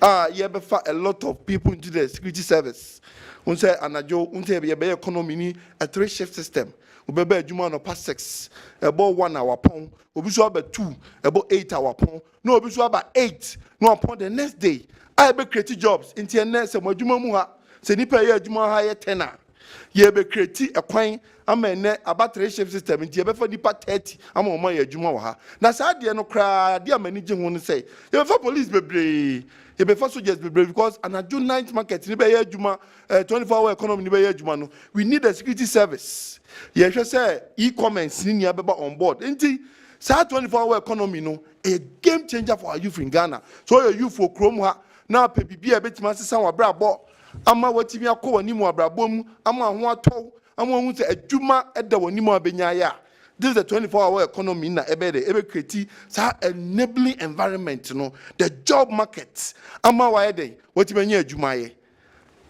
Yeah, before a lot of people into the security service. Unse anajo unse be economy ni a 3-shift system. Ubebe adwuma no past 6 about 1 hour pon obi so about 2 about 8 hour pon no obi so about 8 no upon the next day I be create jobs into next se adwuma mu ha se nipa ye adwuma ha ye 10 a ye be create ekwan ama ne about 3-shift system into ye be for nipa 30 ama o ma ye adwuma wa ha na sa de no kra de amani je ho no say ye be for police bebre ye be for soldiers bebre because an adjo night market ni be ye adwuma 24-hour economy ni be ye adwuma no we need a security service. Yes, say e-commerce ni abeba on board. Enti sa 24-hour economy no a game changer for our youth in Ghana. So your youth for Chrome ha na pebibi a betima sesa wa brabo ama watimi akọ wani mu abrabo mu ama ho atọ ama hu se adwuma eda wani mu abenya ya. This is the 24-hour economy na ebe create sa enabling environment no the job market ama wa ede watimi anya adwuma ye.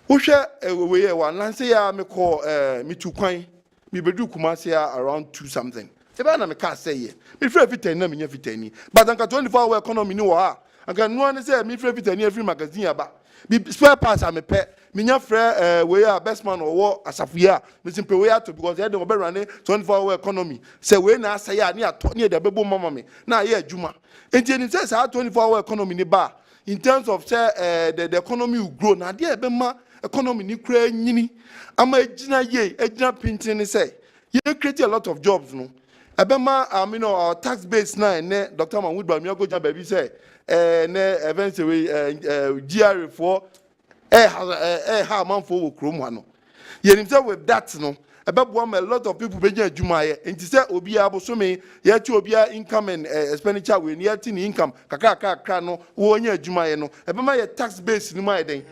Wo hwe we wa lanse ya me ko mitu kwan me bedu Kumasi around 2 something. Eba na me ka say ye. Me free fit na me nya fitani. But anka 24-hour economy ni wo ha. Anka no an say me free fitani every magazine aba. Be spare parts am pe. Me nya free we best man or asafia. Me simple we to because they dey run 24-hour economy. Say we na say ya ni ato ni dey bebo mama me. Na ye adwuma. Enti ni say 24-hour economy ni ba in terms of say the economy will grow. Na dey be ma economy ni kura nyini ama ejina ye ejina pintin ni say you create a lot of jobs no ebema our tax base na ne Dr. Mahmoud Bamiya go jam baby say ne events we GRA for ha man for wo krom ha no ye nim say with that no ebebo am a lot of people be adwuma ye enti say obi abosome ye ti obi income and expenditure we near ti income kakra no wo nya adwuma ye no ebema ye tax base ni ma den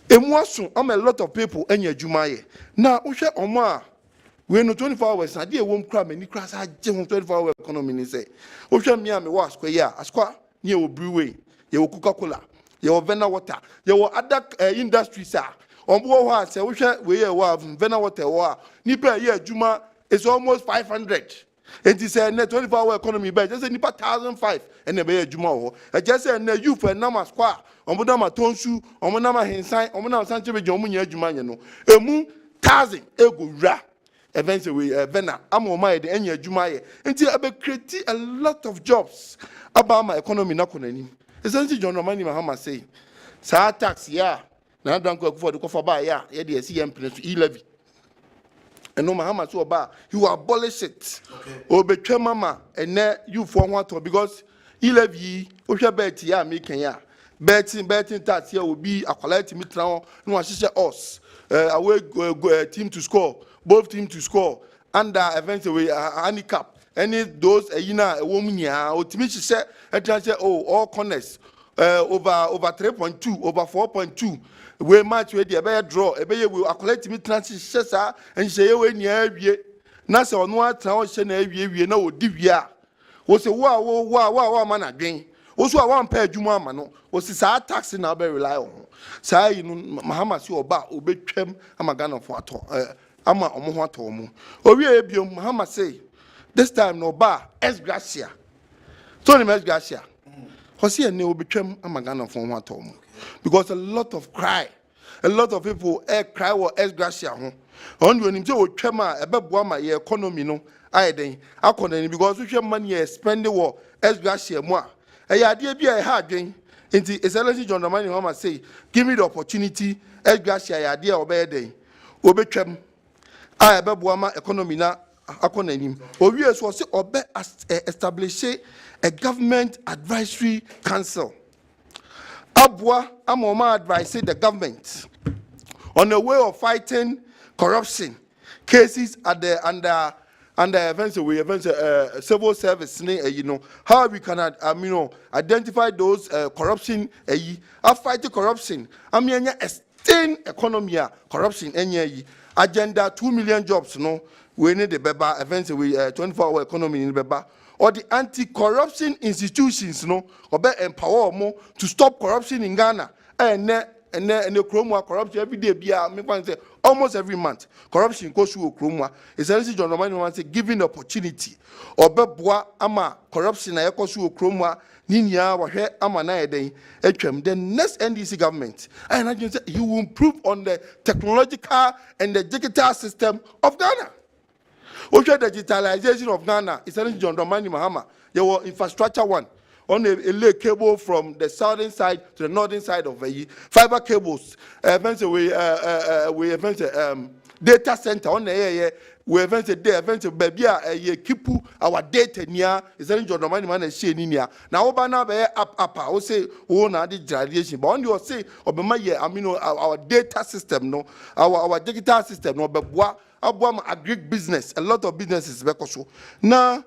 Emwaso, I'm a lot of people and your Jumaye. Now, we share Oma. We know 24 hours. I dear won't cram any class. I just 24-hour economy. Say, we share me, was square, a square, you will brew, you will Coca-Cola, you will Vena water, you will other industries, sir. On board, say, we share we are Vena water or Nipa year Juma is almost 500. And he said, 24-hour economy, but just a Nipa 1,005 and a bear Juma. I just said, you for Nama Square. Omonama tonsu omonama hensan omonama sanchebe jomunya adwuma no emu 1,000 ego ra events we vena amoma ye de enya adwuma ye nti abe create a lot of jobs about my economy na konani essentially John Romani Mahama say sa tax ya na Adwenkyere for the kofa ba ya ye de esi yem pene so e-levy eno Mahama so ba you abolish it obetwa mama ene you for ho ato because e-levy o hwe bet ya make ya betting tax here will be a quality mitran no ahihye us away team to score both team to score under events we handicap any those a woman ya ultimately say all corners over 3.2 over 4.2 we match we dey be draw e be we collect me transition sa and say we nia awie na se ono atra o hye na awie na odi wie a wo se wo ma na dwen wo so a wan pa adwuma ama no wo se sa tax na be rely on sa yi no mahama se oba obetwam ama Ghana fo ato ama omo ho ato omo owie ebiom mahama say this time no ba es gracia so ni mes gracia Hosi ene obetwam ama Ghana fo ho ato omo because a lot of people cry or es gracia ho on when him say otwam a ebeboa ma ye economy no ayeden akona because we hwe money spending war es gracia mo a ade bia e ha adwen nti excellency John Dramani Mahama say give me the opportunity es gracia ya ade obeyeden obetwam a ebeboa ma economy na akona nim owie so say obe establish a government advisory council Abwa Amoma advised the government on a way of fighting corruption cases at the under events civil service how we can identify those corruption fighting corruption sustain economy corruption agenda 2 million jobs we need the beba events 24-hour economy in beba or the anti-corruption institutions empower more to stop corruption in Ghana and the chroma corruption every day say almost every month corruption goes through chroma essentially John Romani say giving opportunity or beboa ama corruption na goes through chroma ninia wahwe ama na eden atwam the next NDC government and I just say he will improve on the technological and the digital system of Ghana. Also, digitalization of Ghana is John Dramani Mahama. There was infrastructure one on a lay cable from the southern side to the northern side of the fiber cables. Data center on the air. We eventually baby keep our data near is John Dramani Mahama she niya. Now Obana be up. I say na the radiation, but on you say our data system no our digital system no be Abwam agric business, a lot of businesses bekoso. Na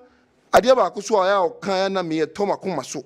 adiaba kuso aya kan na me toma kuma so.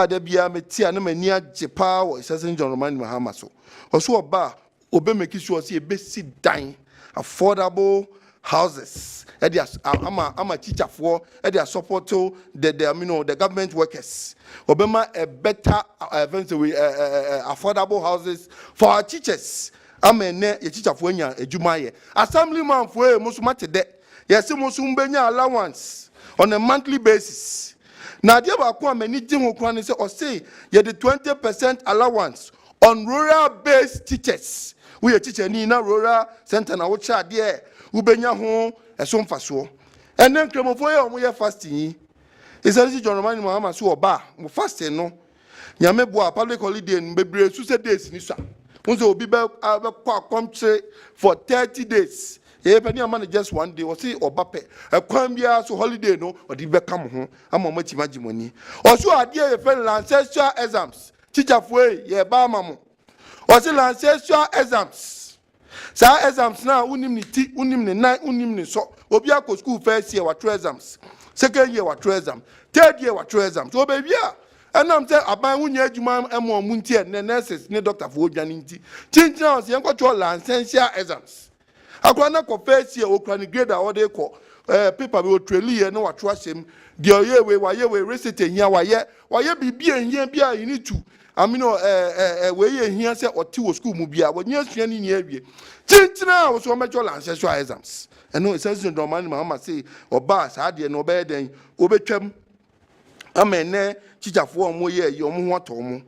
De bia metia na mania jepa o Session John Romani Mahama so. Oso oba obe make sure say be sit down affordable houses. Ama teacher for they support to the government workers. Obema a better affordable houses for our teachers. Amen. Ye teacher for nya adwumaye assemblyman for musumate de yes musumbenya allowance on a monthly basis na dia ba ko amani gye ho kwan say o say ye the 20% allowance on rural based teachers we teacher ni na rural center na wo cha de ubenya ho eso mfaso enen kremofo ye omo ye fasting isali John Romani Mahama so oba mo fasting no nyame boa public holiday bebre su se days ni so will be for 30 days. If any man just one day, or say or bape, a quambia so holiday no, or the become home, I'm on much money. Also, I dear friend ancestral exams. Teacher way, ye ba mamu. Or say ancestral exams. Sa exams now, unim ni night, unim ni so. Obiako school first year what exams. Second year what exam. Third year what exams. So baby, and I'm saying, about when you man and more munti and nurses, no doctor for Janinti. Change now, see, I'm going to licensure exams. I can't go first year or can grade or they call people will truly know what trust him. The year why you were reciting here, why you be and here be you need to. I mean, where you here say or two school mubia when you're standing here. Change now, so much your ancestral exams. And no, it says in Romani Mahama say, or bars, I did no better than Obechem. Amen. Teacher for more year, you want to.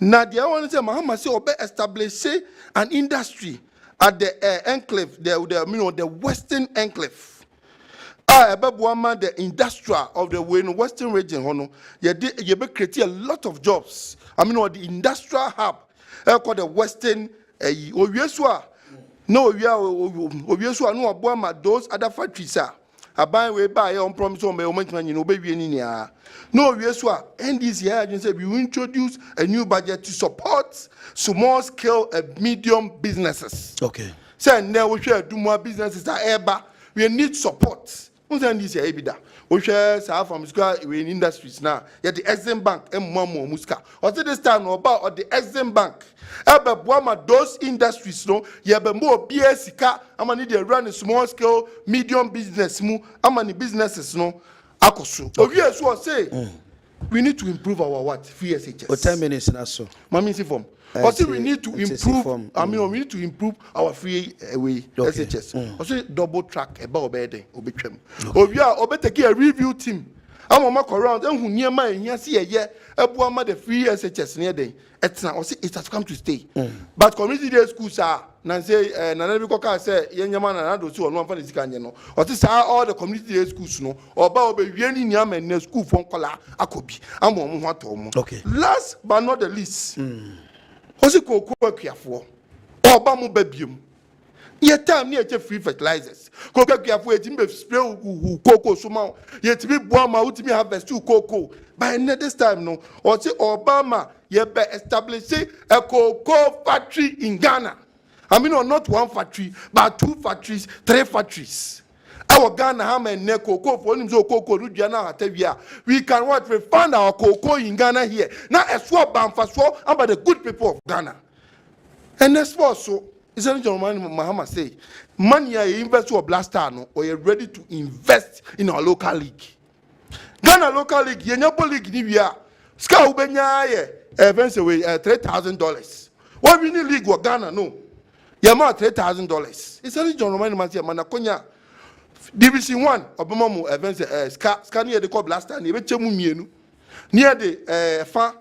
Now, the other one say, Mahama say, obe establish an industry at the enclave, the western enclave. The industrial of the western region, hono. You be create a lot of jobs. I mean, the industrial hub, called the western. No, we are no aboma those other factories are. I buy we buy on promise on my moment, you know, baby, no, yes, what NDC agency we will introduce a new budget to support small scale and medium businesses. Okay. Say now we should do more businesses that ever we need support. unse this here ebida o hwe sa from school in industries now yet the Exim Bank emmo muska or this time no about or the Exim Bank ebe boama those industries no ye be mo bia sika amani dey run a small scale medium business mu amani businesses no akoso owie so say we need to improve our what free SHS o 10 minutes na so mami si form also we need to improve we need to improve our free SHS also double track about obede obetwam owie a obetake a review team amama around ehun niema ehia se ye ebu ama the free SHS near den etna also it has come to stay but community day schools are na say na bi koka say yenyama na do si onu amfa ne sika nye no also say all the community day schools no oba obewie ni niama na school fon kola akobi ama omo ho atom last but not the least also Akuoko Kwarteng oba mo babiem ye time ni eche free fertilizers Akuoko Kwarteng etim be spray cocoa so ma ye timi boa ma utimi harvest cocoa by this time no or say Obama ye be establish a cocoa factory in Ghana. I mean not one factory but 2 factories 3 factories. Our Ghana ham and cocoa for him so cocoa we can what refund our cocoa in Ghana here now a swap ban for swap about the good people of Ghana and that's for so is that John Mahama say money I invest to a blaster no or you're ready to invest in our local league. Ghana local league, Yenyapo league ni bia. Ska ubenya ye events away $3,000. What we need league wa Ghana no. Yama $3,000. It's only John Roman Mantia Manakonya. Division 1 obama mu events ska near the call blaster ni bechemu mienu. Near the fa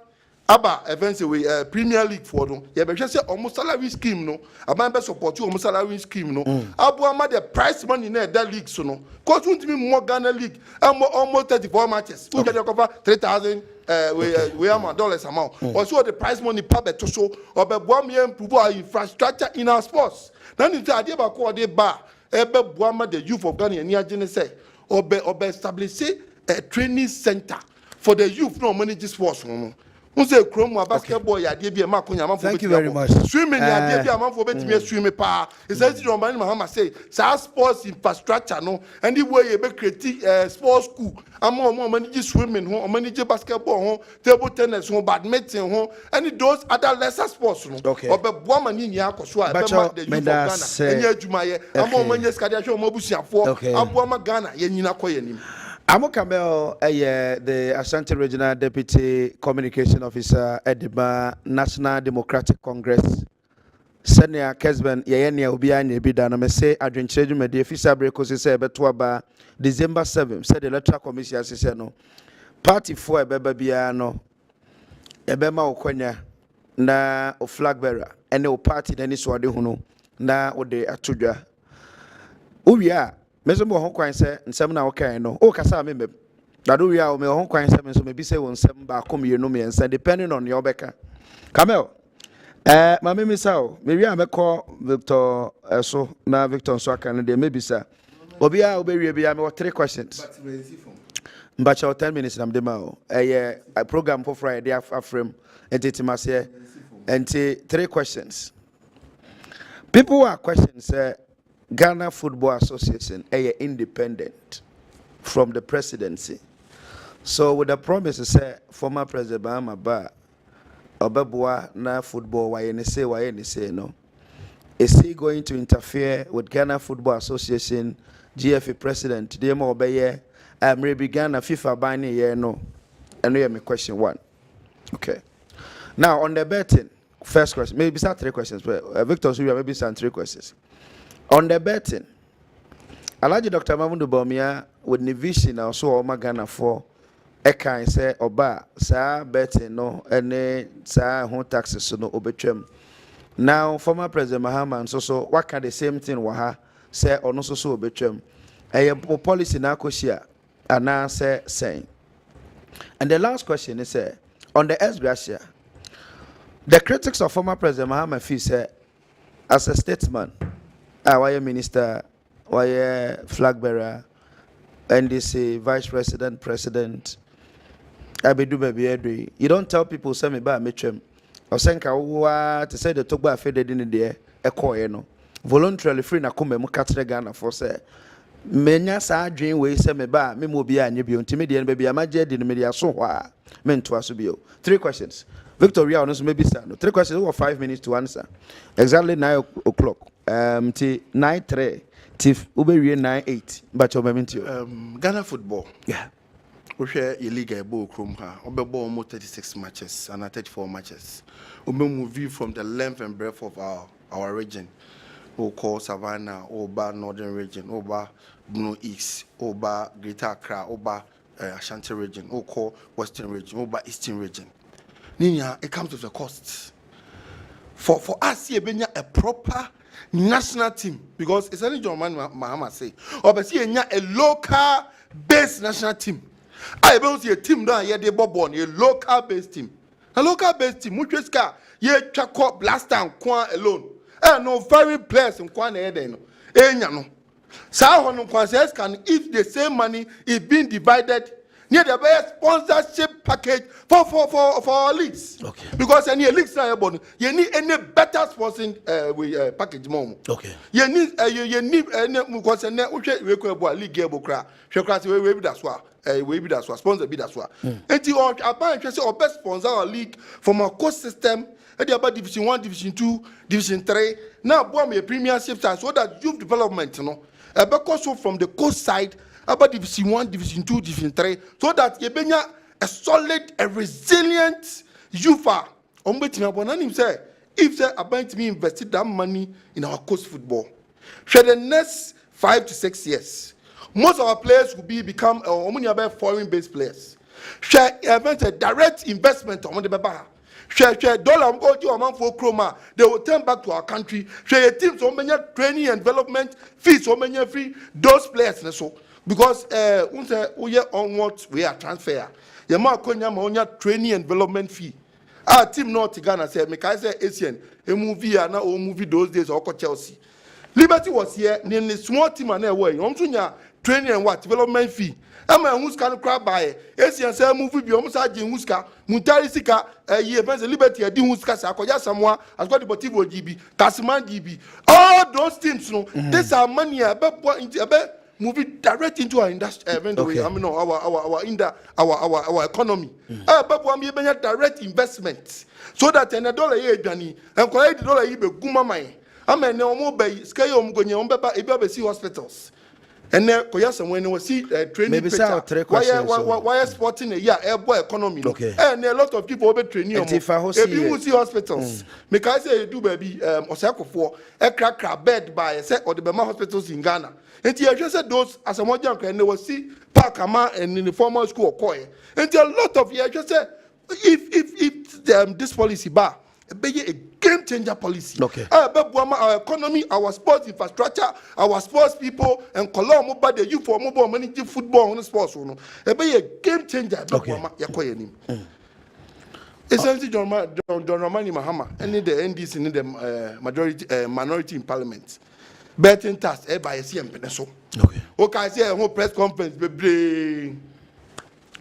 aba events away Premier League for no. Ye be say almost salary scheme no. Aba be support you almost salary scheme no. Abu ama the price money na that league so no. Cause won't be more Ghana league almost 34 matches. Who get cover $3,000 dollars amount. Also the price money per beto so or be boam improve our infrastructure in our sports. Then it's idea about ko de bar ebe boama the youth of Ghana ni agene say or be establish a training center for the youth no manage sports no. Unse krom wa basketball ya de bi e ma konya manfo. Thank you very much. Swimming ya de bi manfo betimi swim pa. It says John Mahama say sports infrastructure no and the way you be create sports school amo manage swimming ho manage basketball ho table tennis ho badminton ho and those other lesser sports no. Obe boa mani ni akoso a be ma the youth of Ghana. Enya adwuma ye amo manye skade ahwe mo busuafo abo ma Ghana ye nyina koyanim. Amo Kamel, the Ashanti Regional Deputy Communication Officer at the National Democratic Congress. Senior Kessben, Yaya Ubia, Nebida, and I say, Adwenkyere, my dear Fisa Brecos, say, Betuaba, December 7th, said the electoral commission, said no. Party for a Bebabiano, Ebema Okonya, na o flag bearer, and no party, then is what they know, na o de Atuja. Ubia. Meso mo hon kwan se nsem na wokan no o kasa me na do wi a me hon kwan se me so me bi se won nsem ba kom ye no me nsa depending on your beka Kamel ma me misao me wi a me call Victor so na Victor so aka no de me bisa obi a obi wi bia me 3 questions but 10 minutes na me ma o a program for Friday afrem entitimase enti 3 questions people are questions Ghana Football Association independent from the presidency. So with the promise say former President Mahama ba obebua na football why say no. Is he going to interfere with Ghana Football Association GFA president? They mo obeye maybe Ghana FIFA ban here no. And we have me question 1. Okay. Now on the betting, first question, maybe start 3 questions, but Victor so maybe start 3 questions. On the betting, Alaji Dr. Mamundu Bawumia with the vision also Ghana for a kind say oba sa betting no any sa home taxes no obetwem. Now former President Mahama and so what can the same thing waha say or no so obetwem. A policy na koshia and say saying. And the last question is on the SBA, the critics of former President Mahama feel say as a statesman. Why minister, why flag bearer, NDC, vice president, president. You don't tell people say me ba metwem. Or senka wa to say the togba feded in the echo no. Voluntarily free na come mu katre Ghana for say menya sa adwen we se me ba me mo bia anye bio ntime de no bia ma je de no me de aso ho a me nto aso bio. 3 questions. Victoria ono so maybe sir no 3 questions over 5 minutes to answer. Exactly 9 o'clock. Ti 9:03 ti ube wie 9:08 but your moment Ghana football. Yeah. We share a league a ball chrome ha. Obe ball almost 36 matches and 34 matches. We move from the length and breadth of our region. We call Savannah, Oba Northern region, Oba Blue East, Oba Greater Accra, Oba Ashanti region, we call Western region, Oba Eastern region. Ninya, it comes with a cost. For us here, being a proper national team, because it's only John Mahama say, or but see a local based national team. I don't see a team down here, they born a local based team. A local based team, which is car, ye chako blast and Kwan alone. No very players in Kwan Eden. No. So can if the same money is being divided near the best sponsorship package for our leagues. Okay. Because any leagues now you need any better sponsoring package more. Okay. You need any because we league we that's why we be that's why sponsor be that's why. And you are about to best sponsor our league from our coach system. About Division 1, Division 2, Division 3. Now, bomb a premiership side so that youth development, because from the coast side, about Division 1, Division 2, Division 3, so that you be a solid, a resilient youth. If they are going to be invested that money in our coast football, for the next 5 to 6 years, most of our players will become foreign-based players. Share a direct investment on the Baba. Share dollar for chroma. They will turn back to our country. Share teams so many training and development fees so many free those players so because we are onwards we are transfer. Yama konya ma training and development fee. Our team not Ghana say me kai say Asian a movie na o movie those days or Chelsea. Liberty was here nearly small team and away. Training and what development fee. I'm a who's can crab by Asian say movie be almost aging who'ska Muntarisika ye ben's liberty a din who'ska Sakoya Samoa as got the Botivo GB, Kasiman GB. All those teams no this are money about into a movie direct into our industry okay. I mean our economy. But one be direct investment so that $1 a year Johnny and collect the dollar you be guma mine. I mean no more by scale ebe see hospitals. And then when we see training picture, why sporting a year airboy economy. Okay. And a lot of people over training. If you see hospitals, because I do baby Osako for a crack bed by a set or the Bema hospitals in Ghana. And you just said those as a more young and they will see Parkama and in the formal school Koi. And a lot of you just said if this policy bar be a game changer policy. Okay. Our economy, our sports infrastructure, our sports people, and Colombo, but the youth for mobile managing football on sports. Be a game changer. Okay. Essentially, John Ramani Mahama, and the NDC in the minority in parliament. Betting task, by a CM Peneso. Okay. Okay, I say a whole press conference, be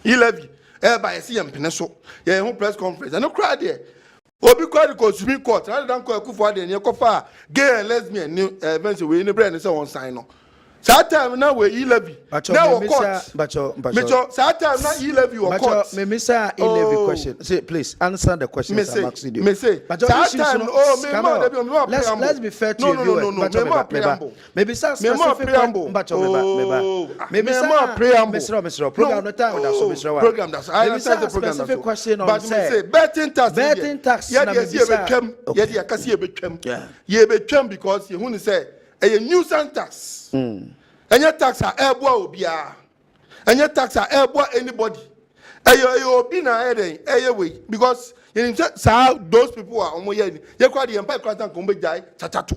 11, by a CM Peneso. Yeah, whole press conference. And no crowd there. Obi kwari ko Supreme Court rather than ko Akuoko Kwarteng ne kofa gay and lesbian new events we ne brand say one sign no. That time now we e-levy. Now we court. Bacho. That time now e-levy or court. Me Mr. E-levy question. Say please answer the question I'm asking you. Me say. That time let's be fair to you. No. Maybe sir specific preamble. Maybe sir preamble. Mr. Program no time that so Mr. Program that I understand the program. Specific question on but say betting tax. Yeah, you can see a betwem. Yeah, betwem because you who say a nuisance tax. And your tax are airboy obia. And your tax are airboy anybody. Ayo be na way because you those people are on you quite the empire class and come jai chachatu.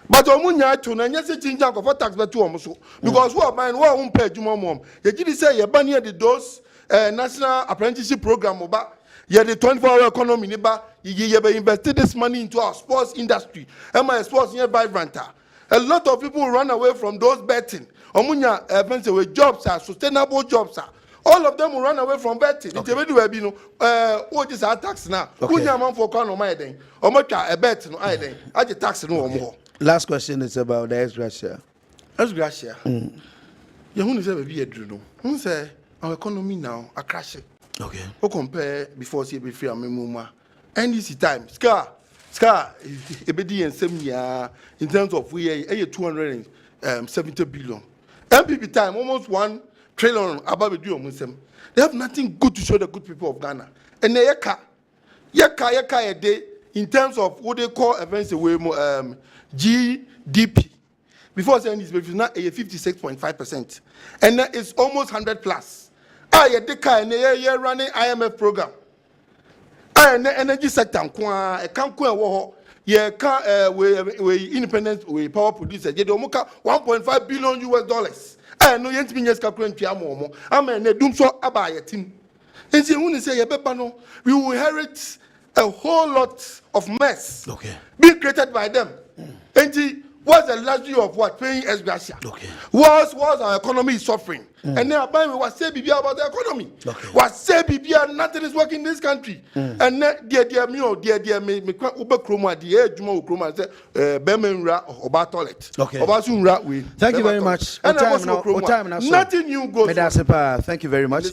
But omunya to na nyese chinja ko for tax betu omuso because who are mine who won pay juma mom. You did say you ban here the those national apprenticeship program oba. Yeah, the 24-hour economy niba you be invested this money into our sports industry. And my sports nearby renter. A lot of people run away from those betting. Omunya eventually jobs are sustainable jobs are. All of them will run away from betting. Okay. It's already be what is our tax now? Kunya man for corner my den. Omocha a bet no I den. I the tax no more. Last question is about the ex-gratia. As Gracia. You want to say baby Adruno. Who say our economy now are crashing. Okay. Who compare before see be free and muma. NDC time. Scar. Ebedi and 7 year in terms of we are 270 billion. MPP time almost 1 trillion above the Muslim. They have nothing good to show the good people of Ghana. And they yaka a day in terms of what they call events away GDP. Before saying this, it's not 56.5%. And it's almost 100 plus. I and they running IMF program. And the energy sector, a can't go we independent we power producer. They don't 1.5 billion US. I know yet me just calculate Piamo. I'm a doom so about a team. And see, when you say we will inherit a whole lot of mess being created by them. And see, what's the luxury of what paying as Gracia? Was our economy is suffering. And now by me was say BBA about the economy. Was say BBA nothing is working in this country. And dear me Uber Chroma, dear Jumo Chroma say Bemenra or toilet. Thank you very much. Nothing new goes. Thank you very much.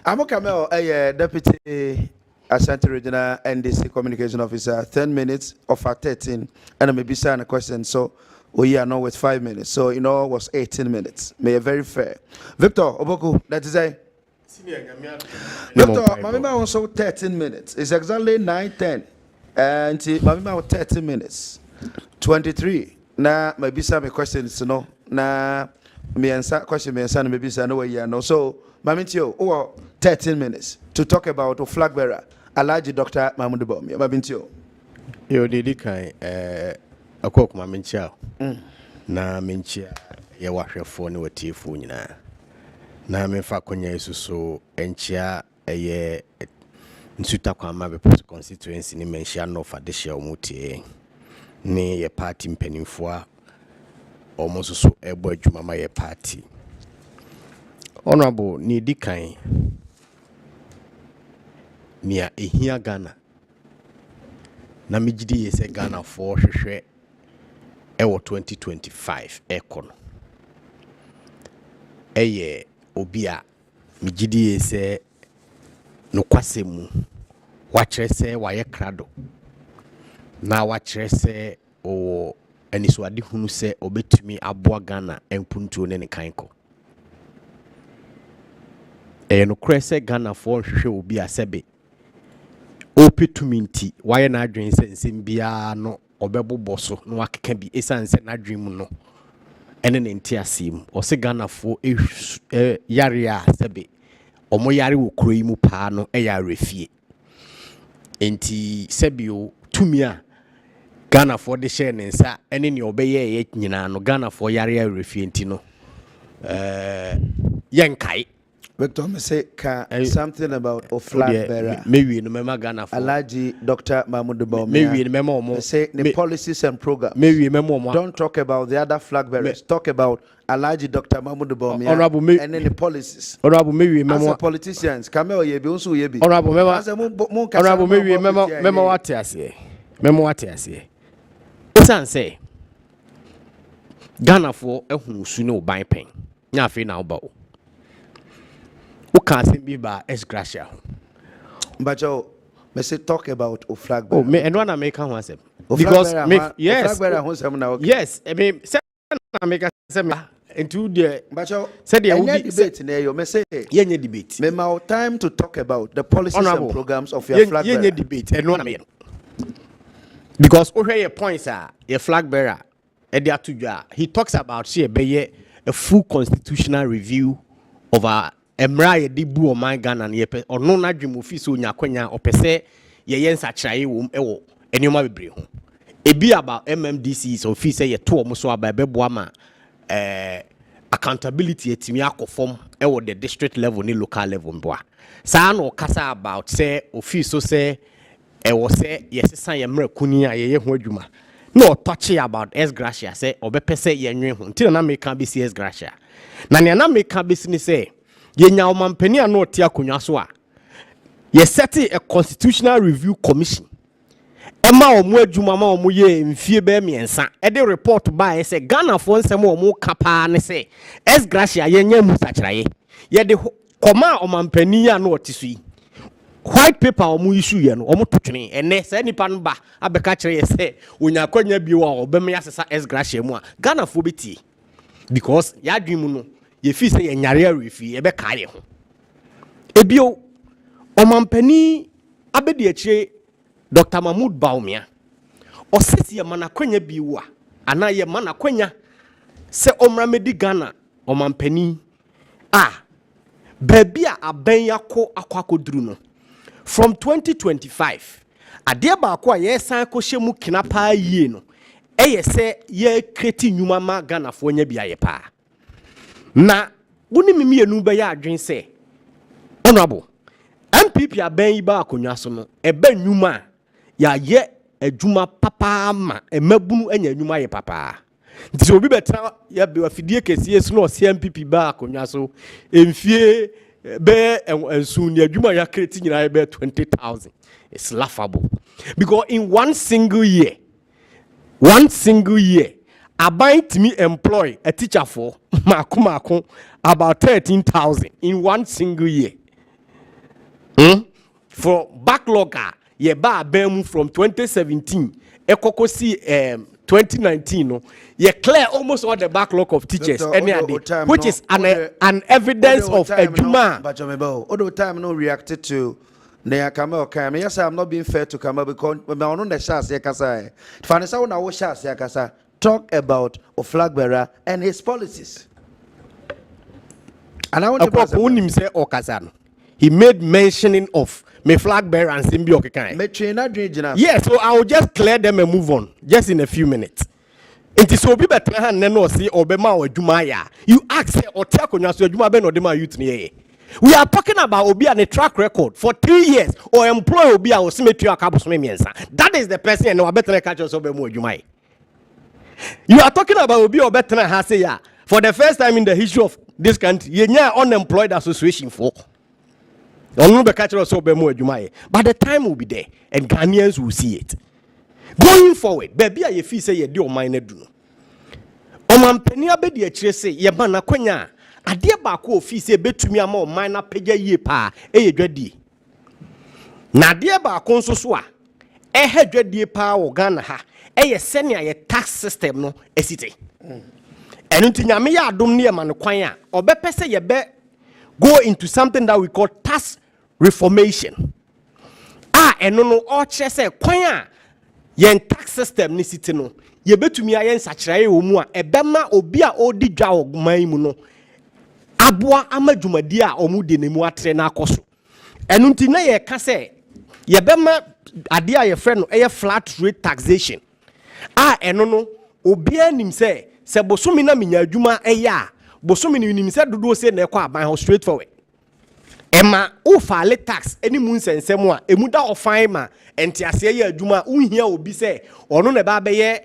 I'm a deputy Ashanti Regional NDC Communication Officer, 10 minutes of our 13, and I may be saying a question. So we are now with 5 minutes. So it was 18 minutes. May very fair. Victor Oboku, that is a Victor, Mamima also 13 minutes. It's exactly 9:10. And Mamima 13 minutes. 23. Now maybe some questions to know. Now me answer question me answer maybe say no way no. So Mamintio 13 minutes to talk about a flag bearer. Alhaji Dr. Mahmoud Bawumia. Mamintio. Yo didi kai Akuoko Kwarteng na menchia ye wahwefo ne watiefo nyina na memfa konya isuso enchia eye nsuta kwa mabe constituency ni menchia no fa de hia omutie ne ye party mpanimfo a omososo ebo adwuma ma ye party honorable ni dikan nia ehia Ghana na mejidi yese Ghana for hwehwe ewo 2025 ekon eye obia mejidi yese no kwasemu wakyerese waye krado na wakyerese o aniswade hunu se obetumi aboa Ghana empuntuo ne kanko no krese Ghana for hwehwe obi asebe opportunity why na adwen sense bia no obebo so no wakeka bi esanse na adwen mu no ene ne ntiasim o se Ghana fo yare a sebe omo yare wo kuro yi mu pa no ya refie enti sebio tumia Ghana fo de share ne nsa ene ne obeye ye nyina no Ghana fo yare a refie enti no yenkai Victor, me say something about a flag bearer. Maybe no mema Ghana for Alhaji Dr. Mahmoud Bawumia. Maybe memo mo. Say the policies and programs. Maybe memo mo. Don't talk about the other flag bearers. Talk about Alhaji Dr. Mahmoud Bawumia. Honorable and then the policies. Honorable maybe memo. As politicians, Kameo yebi unsu yebi. Honorable memo. Honorable maybe memo what ase. Memo what ase. Osan say Ghana for ehunu su no ban pen. Nya afi na oba o. Who can't be by S. Gracia? But Joe, me say talk about a flag bearer. Oh, me and one American one say because yes, yes. I mean, America say into the but Joe said there will be debate in there. Me say yenye debate. Me ma time to talk about the policies and programs of your flag bearer. Yenye debate and one American. Because over your points are your flag bearer. He talks about a full constitutional review of our Emra di bu o man Ghana na yepe ono na dwem office onya kwanya opese ye yensa kiraye wo ewo enioma bebre ho ebi about MMDC's office ye to omo so aba beboa ma accountability etimi akofom ewo the district level ni local level mboa sa na okasa about say office so say ewo say yesesa ye mra kuni a ye ho adwuma no touch about S Gracia say obepese ye nwe ho nti na make be CS Gracia na ne na make business say yenya omampani a no tia konwa so a ye set a constitutional review commission Emma omu adwuma ma omu ye mfie be miensa e de report ba say Ghana fo nsem omu kapa ne say es gracia ye nya mu sachiraye ye de koma omampani ya no otisu yi white paper omu issue ye no omu totwene ene say nipa no ba abeka kire ye say onya kwanya bi wa obem ya sesa es gracia mu a Ghana fo beti because ya dwemu no ye fi say ye nyare arefi ye be kaye ho ebio omampani abedi akire Dr. Mahmoud Baumia osisi ya manakwenya biwa ana ye manakwenya se omra medi Ghana omampani baby a aben yako akwakoduru no from 2025 ade ba akwa ye san ko hyemu kina pa yie no eye se ye kreti nyuma ma Ghana fo nya bia ye pa na woni mimienu be ya adwen se honorable MPP aben yi ba akonwa so no ebe nyuma ya ye adwuma papa ma emabunu anya adwuma ye papa nti obi betra ya be afidie kesie so no CMPP ba akonwa so emfie be ensu ni adwuma ya kreti nyina be 20,000. It's laughable because in one single year abind me employ a teacher for mako about 13,000 in one single year. For backlogger ye ba bemu from 2017 ekoko si 2019 no ye clear almost all the backlog of teachers which is an evidence of adwuma but all time no reacted to Neya Kamel Kam. Yes, I'm not being fair to Kamel because when I know the Shas Yakasa, Fanasa na Shas Yakasa talk about a flag bearer and his policies. And I want to say Okazano. He made mentioning of me flag bearer and Simbi Okekai. Yes, so I will just clear them and move on just in a few minutes. It is so be better neno see Obema or Jumaya. You ask or Takonya so Juma Ben or Dema youth near. We are talking about Obi and a track record for 3 years or employ Obi or symmetry or Cabos Memiensa. That is the person and no better catch us over more Jumai. You are talking about Obi or better Haseya for the first time in the history of this country. You're unemployed association for. Don't catch us over more Jumai. But the time will be there and Ghanaians will see it. Going forward, baby, I feel say you do mine do. Omampeni abedi echire say ye bana kwenya. Ade ba ko office betumi ama o man na pagya yie pa dwadi na ade ba ko nso so a dwadi pa wo Ghana ha senia ye tax system no esite enu tinyame ya adom ne ma no kwan a obepese ye be go into something that we call tax reformation enu no o kire se kwan a ye tax system ne site no ye betumi aye nsakiraye wo mu a ebema obi a odi dwa ogman mu no abua amadwumadi a omude nemu atre na akoso enu nti na ye ka se ye bema ade a ye frɛ no eye flat rate taxation enu no obi anim se bosomi na menya adwuma a bosomi ni nim se dodo se na ekɔ aban ho straight forward ema o file tax eni mu nsensem a emu da ofan ma entiase ye adwuma unhia obi se ono na ba bɛyɛ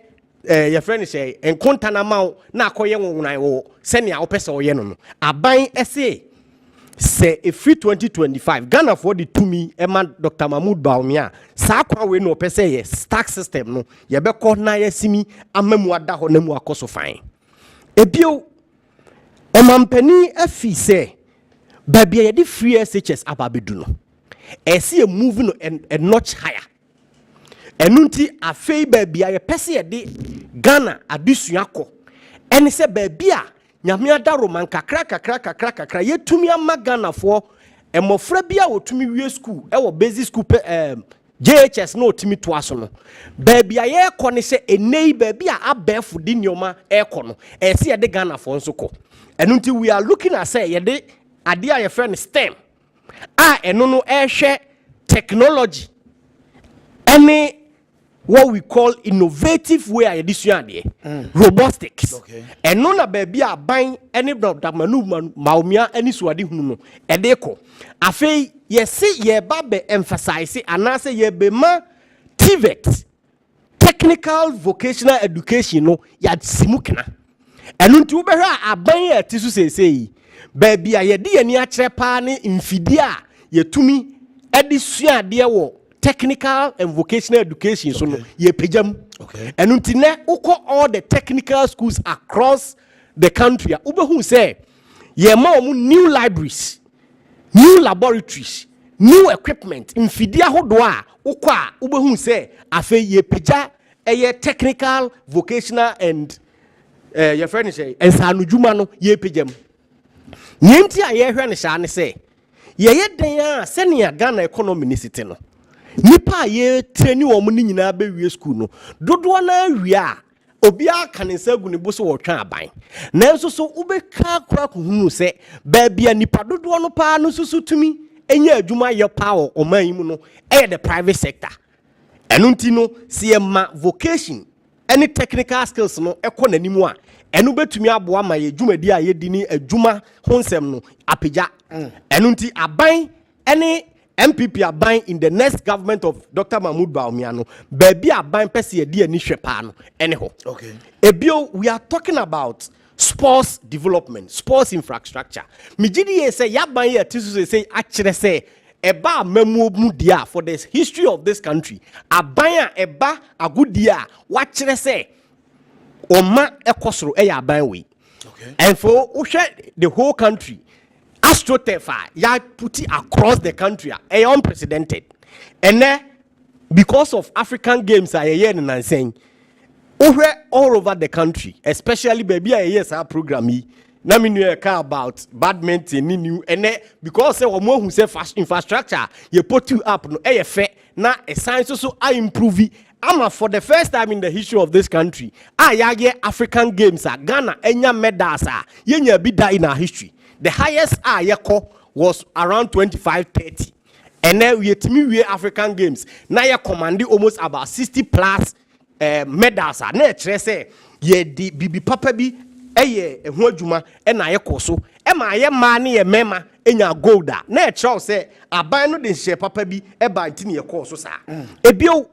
your friend say enkonta na ma na akoye nwunan wo se ne a opese wo ye no aban ese se free 2025 Ghana for the tumi ema Dr. Mahmoud Baumia sa kwa we no opese ye tax system no ye be ko na yasimi amamu ada ho na mu akoso fan ebio omampani afi se babia ye di free SHS ababedu no ese move no a notch higher enunti afei babia ye pese ye de Ghana adusuako ene se babia nyame ada roman kakra yetumi ama Ghana for emofra bia wotumi wie school wo basic school JHS no otumi to aso no babia ye kɔ ne se enei babia abefu di nyoma ekɔ no ese ye de Ghana for nso kɔ enunti we are looking at say ye de ade a ye friend STEM eno no ehwe technology any what we call innovative way I robotics. And none of baby are buying any Dr. Maumia any swadi huno. Edeko. Afe ye see ye babe emphasize and I say ye be ma TVET technical vocational education no yad simukina. And unto be a buying a tisu say baby a ye di any atrepa ni infidia ye to me edisia dear wo technical and vocational education so no Okay. ye pejam. Okay. And untine uko all the technical schools across the country. Ubehu say ye ma new libraries, new laboratories, new equipment. Infidia hodoa ukwa ubehu say afe ye peja eye technical, vocational and your friend say and sanujuma no ye pejam. Nyenti a ye hwe ne sha ne say ye den a senia Ghana economy ni site no. Nipa ye treni wo mu ni nyina be wie school no. Dodo na wie a obi aka ne nsa gu ne bo so wo twa aban. Nanso so ubeka kura ko hunu se ba bia nipa dodo no pa no susu tumi enya adwuma ye pa wo oman yi mu no the private sector. Enu nti no se ma vocation any technical skills no ekọ nanimu a enu betumi aboa ma ye dwumadi a ye di ni adwuma honsem no apegya. Enu nti aban any MPP aban in the next government of Dr. Mahmoud Bawumia no baby aban pese ye di ani hwepa no ene ho. Okay. Ebio we are talking about sports development, sports infrastructure. Mijidi ye say yaban ye tisu say akire say eba memu mu dia for the history of this country. Aban eba agudia wakire say oma ekosoro aban we. Okay. And for the whole country AstroTurf ya put it across the country unprecedented. And then because of African games and saying all over the country, especially baby our program na me know about badminton new and then because omo who say fast infrastructure you put you up no fair na a science so I improve it. For the first time in the history of this country African games Ghana enya medals yenya bida in our history. The highest was around 25-30. And then we African games. Now you command almost about 60 plus medals. Na say ye di bibi papa bi eye ehun adwuma e na ye koso. E ma ye ma ne ye mema enya gold. Na try say aban no de hye papa bi e ba ntini ye koso sa. Ebio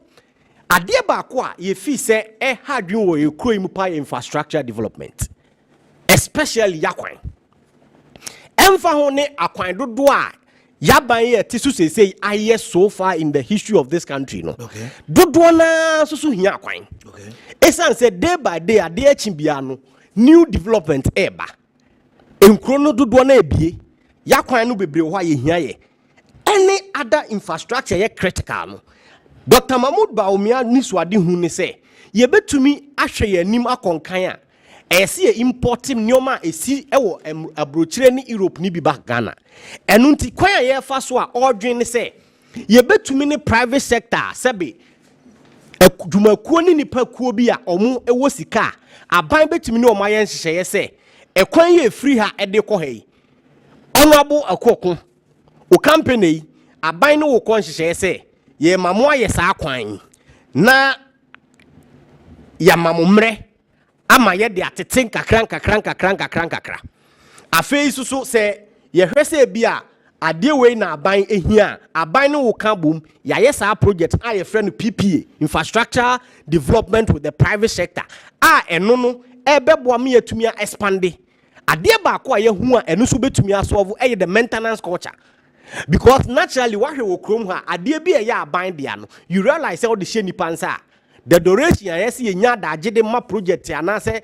ade ba ko a ye fi say e hadwin wo ye kro mu pa infrastructure development. Especially yakwan. Emfa ho ne akwan dodo a yaban ye tisu say aye so far in the history of this country no. Okay. Dodo na susu hia akwan. Okay. Esan say day by day ade achimbia no new development eba. Enkro no dodo na ebie. Yakwan no bebre ho aye hia ye. Any other infrastructure ye critical no. Dr. Mahmoud Bawumia ni swade hu ne say ye betumi ahwe ye nim akonkan a esi importing nyoma esi ewo abrochire ni Europe ni bi back Ghana enu nti kwan ye fa so a ordwen ne say ye betumi ni private sector sebe dwumakuo ni nipa kuo bi a omo ewo sika aban betumi ni omo aye nhyehyeye say ekwan ye free ha ede ko ha yi Honorable Akuoko o company aban no wo kon nhyehyeye say ye mamo aye sa kwan na ya mamomre ama ye de ateten kakran afei susu se ye hwese bia ade we na aban ehia aban no wo ka bom ya ye sa project a ye friend PPA infrastructure development with the private sector eno no ebebo me yetumi expand ade ba ko a ye hu a eno so betumi asolve the maintenance culture. Because naturally what we krom ha ade bi ye aban dia no you realize all the sheni pansa the duration yes ye nya da agede ma project anase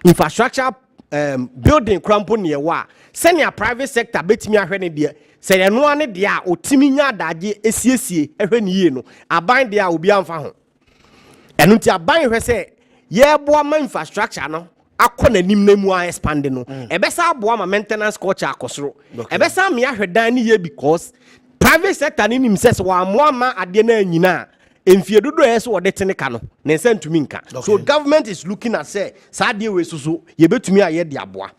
infrastructure building crampo ne wa senior private sector betimi ahwe ne de se ye no ane de a otimi nya da age esiesie ehwe ne yie no aban de a obi amfa ho eno nti aban hwe se ye boa ma infrastructure no akona nim na mu a expand no ebesa boa ma maintenance culture akosoro ebesa me ahwe dan ne ye because private sector ni nim se wa mo ama ade na anyina emfie dodo yeso wode teneka no na nsa ntumi nka. So government is looking at say saade we so ye betumi aye de aboa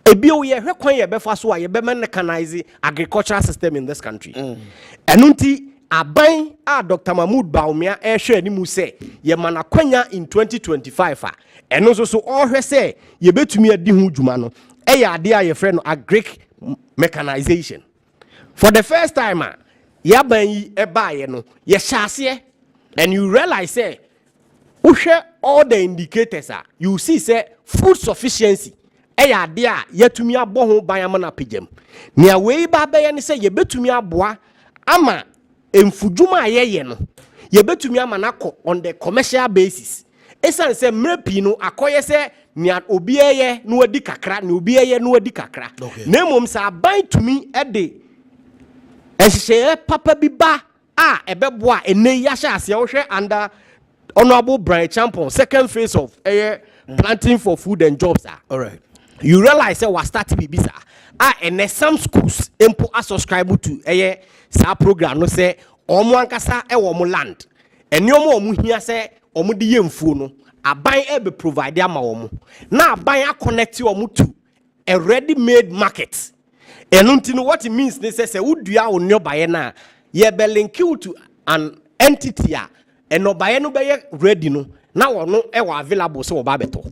ebio ye hwe kwan ye befa so a ye be mechanize agricultural system in this country. Eno nti aban a Dr. Mahmoud Bawumia hwe animu say ye mana kwanya in 2025 a eno so all hwe say ye betumi adi hu dwuma no eye ade a ye frɛ no agric mechanization. For the first time ya ban yi eba ye no ye hyase. And you realize say all the indicators you see say food sufficiency eya ade a yetumi abo ho ban ama na pagem nia we ba be ye ne say ye betumi aboa ama emfudwuma ayeye no ye betumi ama na kɔ on the commercial basis esan se mrepi no akoye se nia obi eye no adi kakra na obi eye no adi kakra na mom sa aban tumi de ehye papa bi ba a ebebo a ene ya sha ase wo hwe under honorable Brian Champion second phase of planting for food and jobs. All right. You realize that we start BBSA. And some schools impo are subscribe to sa program no say omo ankasa e wo mo land. And you omo hia say omo de yemfuo no aban e be provide ama omo. Na aban connect omo to a ready made market. And until what it means they say udua onyo baye na ye be link you to an entity and no baye no be ready no na wono e wa available so oba beto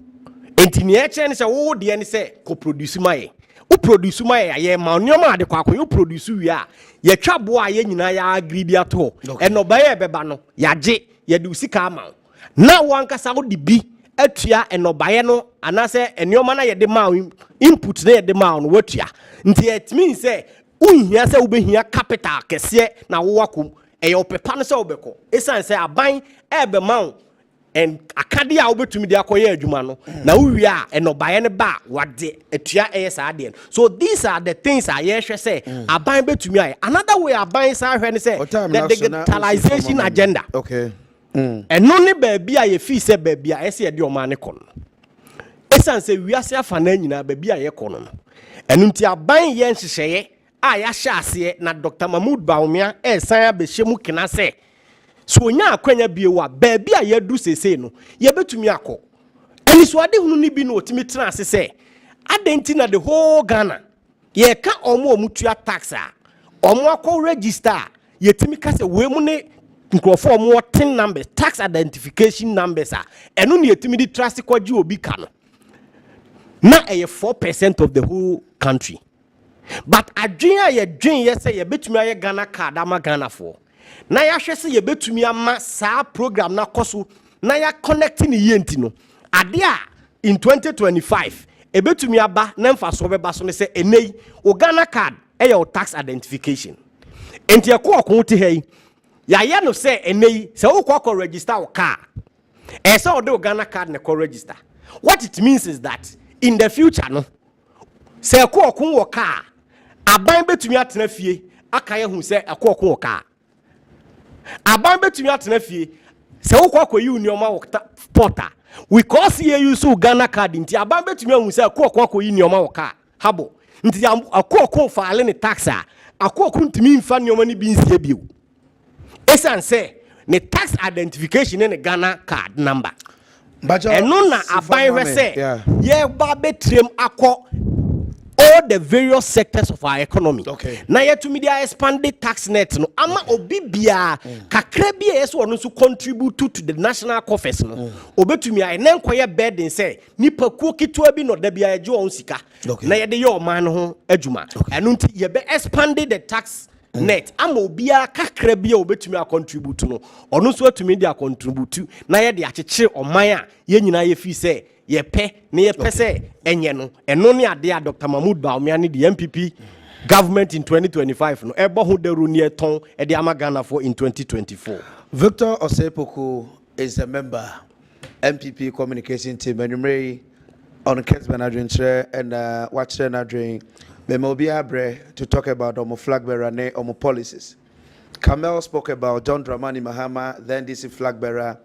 enti ne e che ne se wo de ne se ko produce maye wo produce maye ye ma onyoma ade kwa you produce wi a ye twa bo a ye nyina ya agree bi ato e no baye beba no ya je ye de usika ama na wo ankasa wo de bi atua e no baye no anase enioma na ye de ma input na ye de ma no watua nti it means say unhia se wo behia capital kese na wo wakom e yo pepa no se wo beko esan se aban e be ma and akade a obetumi de akoye adwuma no na uwi a enobaye ne ba wade atua esa ade so these are the things I hear say aban betumi aye another way aban sa hwe ne say the digitalization agenda okay eno ne ba bia ye fi se ba bia ese ye de o ma ne kono esan se wiase afa na nyina ba bia ye kono no eno nti aban ye nhyehyeye a ya hye ase na Dr. Mahmoud Bawumia esan abehye kena se so onya akwanya biewa baabi a yadu sese no ye betumi akọ ani so ade hunu ni bi no otimi tena ase se adenti na the whole Ghana ye ka omo tua tax a omo akọ register ye timi ka se we mu ne nkrofo omo tin numbers tax identification numbers a eno ne ye timi di trust kwaji obi ka no na 4% of the whole country but adwen ye dwen ye se ye betumi aye Ghana card ama Ghana for na ya hwese ye betumi ama sa program na koso na ya connecting ye enti no ade a in 2025 e betumi aba na mfaso beba so ne se enei o Ghana card e your tax identification enti Akuoko te hei ya ye no se enei se wo ko register o car e se o de o Ghana card ne ko register what it means is that in the future no se Akuoko wo car aban betumi atena fie aka ye hu se Akuoko wo car aban betumi atena fie se wo kwa yi unioma wo porta we call see you so Ghana card nti aban betumi ahu se Akuoko yi unioma wo ka habo nti Akuoko faale ne tax a Akuoko ntimi mfa unioma ni bi nsie bio esan se ne tax identification ne Ghana card number eno na aban hwe se ye ba betrem akọ all the various sectors of our economy. Okay. Na yetu media expanded tax net no ama obi bia kakra bia yeso ono so contribute to the national coffers no obetumi ai na nkoye burden say nipa kuo kitua bi no da bia eje on sika na ye de yo man ho adwuma eno nti ye be expanded the tax net ama obi a kakra bia obetumi a contribute no ono so atumi dia contribute na ye de akyekyere oman a ye nyina ye fi say ye pe ne ye pese enye no eno ne ade a Dr. Mahmoud Bawumia ne the MPP government in 2025 no ebo ho daru ne ton e de ama Ghana for in 2024. Victor Osepoku is a member MPP communication team and on Kessben Adwenkyere and Watcher Adwen me mo bia bre to talk about omo flag bearer ne omo policies. Kamel spoke about John Dramani Mahama, then DC flag bearer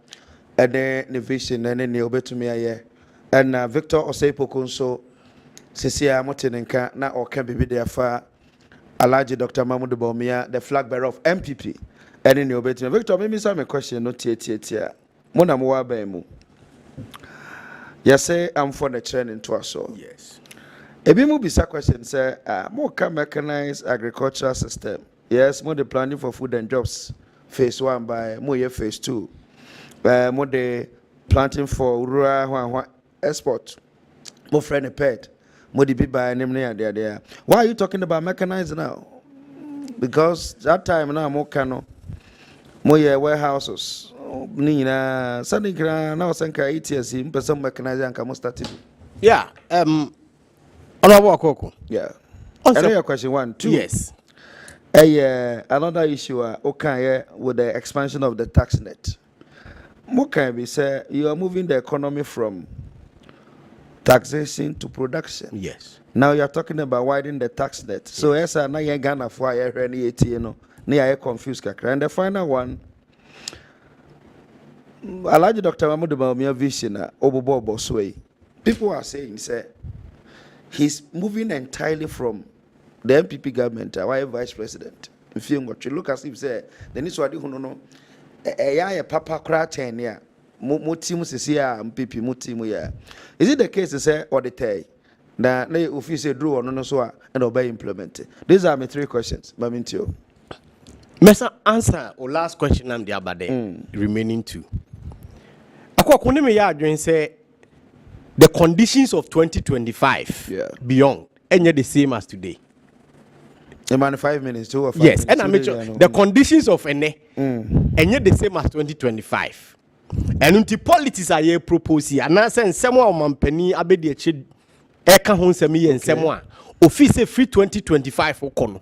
and then the vision and then the obetumi aye. And Victor Osepoku so Sisia Motenenka na or can be there for Alaji Dr. Mahmoud Bawumia, the flag bearer of MPP. And in the obetumi. Victor, maybe some question no tia. Mona mowa bemu. You say I'm for the training to us so. Yes. Ebi mu bisa question say more can mechanize agricultural system. Yes, more the planning for food and jobs phase 1 by more phase 2. More the planting for rural export. More friend a pet. More the people by name there. Why are you talking about mechanized now? Because that time now more cano more warehouses. Nina sending now senka 8 years in person mechanized and come started. Yeah. Honorable Akuoko. Yeah. Answer your question 1, 2. Yes. Another issue okay with the expansion of the tax net. What can we say? You are moving the economy from taxation to production. Yes. Now you are talking about widening the tax net. So yes, now you Ghana for any ATM, no, you confused kakra. And the final one, I like Dr. Mahmoud Baumia vision Obobo Bosway. People are saying, say, he's moving entirely from the MPP government, our vice president. If you look as if say, the needs to do no, a Papa Kwarteng ya, mo team sisi ya MPP mo team ya. Is it the case to say or the tay? Na office drew on no so and obey implemented. These are my 3 questions. Mamintio. Mesa answer or last question I'm the other day. Remaining 2. Akuoko me ya adwen say the conditions of 2025 beyond any the same as today. In 5 minutes, 2 or 5 yes, minutes. and I make sure the conditions of any the same as 2025. And until politics are here propose here, and I say someone mampeni abedi eche eka ho nsemi ye nsemo a office free 2025 okono.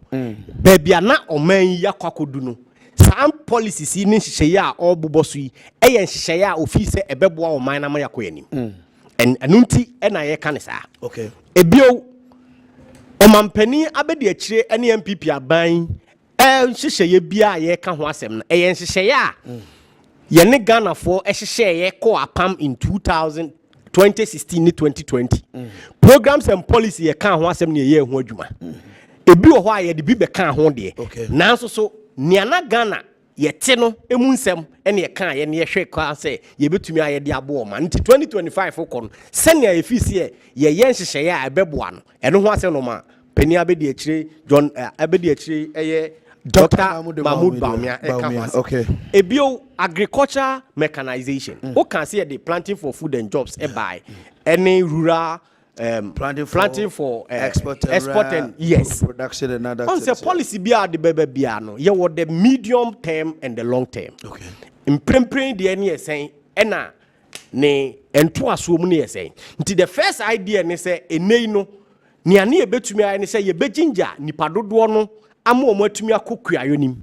Baby ana oman ya kwakodu no. Some policies ni nhyehyɛ a ɔbobɔ so yi ɛyɛ nhyehyɛ a office ɛbɛboa oman na ma yakɔ anim. And nunti ɛna yɛ ka ne saa. Okay. Ebio omampani abedi akyire ɛne MPP aban nhyehyɛ bia yɛ ka ho asɛm na ɛyɛ nhyehyɛ a yɛne Ghana for ɛhyehyɛ yɛ kɔ apam in 2016 ne 2020. Programs and policy yɛ ka ho asɛm ne yɛ ho adwuma. Ebi wɔ hɔ a yɛde bi bɛka ho deɛ. Nanso so niana Ghana yɛte no emu nsɛm ɛne yɛka yɛ ne yɛhwɛ kwa sɛ yɛbɛtumi ayɛ de abo ɔma nti 2025 kɔ no sɛnea yɛfisi yɛyɛ nhyehyɛ a ɛbɛboa no ɛno ho asɛm no ma pani abɛdi akyire John abɛdi akyire ɛyɛ Dr. Mahmoud Baumia. Okay. Ebio agriculture mechanization. O can see the planting for food and jobs by any rural planting for export and yes production and other. On the policy be the baby biano. You want the medium term and the long term. Okay. In prempring the any saying ena ne ento asum ne saying. Nti the first idea ne say no ni ani ebetumi ay ne say ye bejinja nipa dodo no ama omo atumi akokua yonim.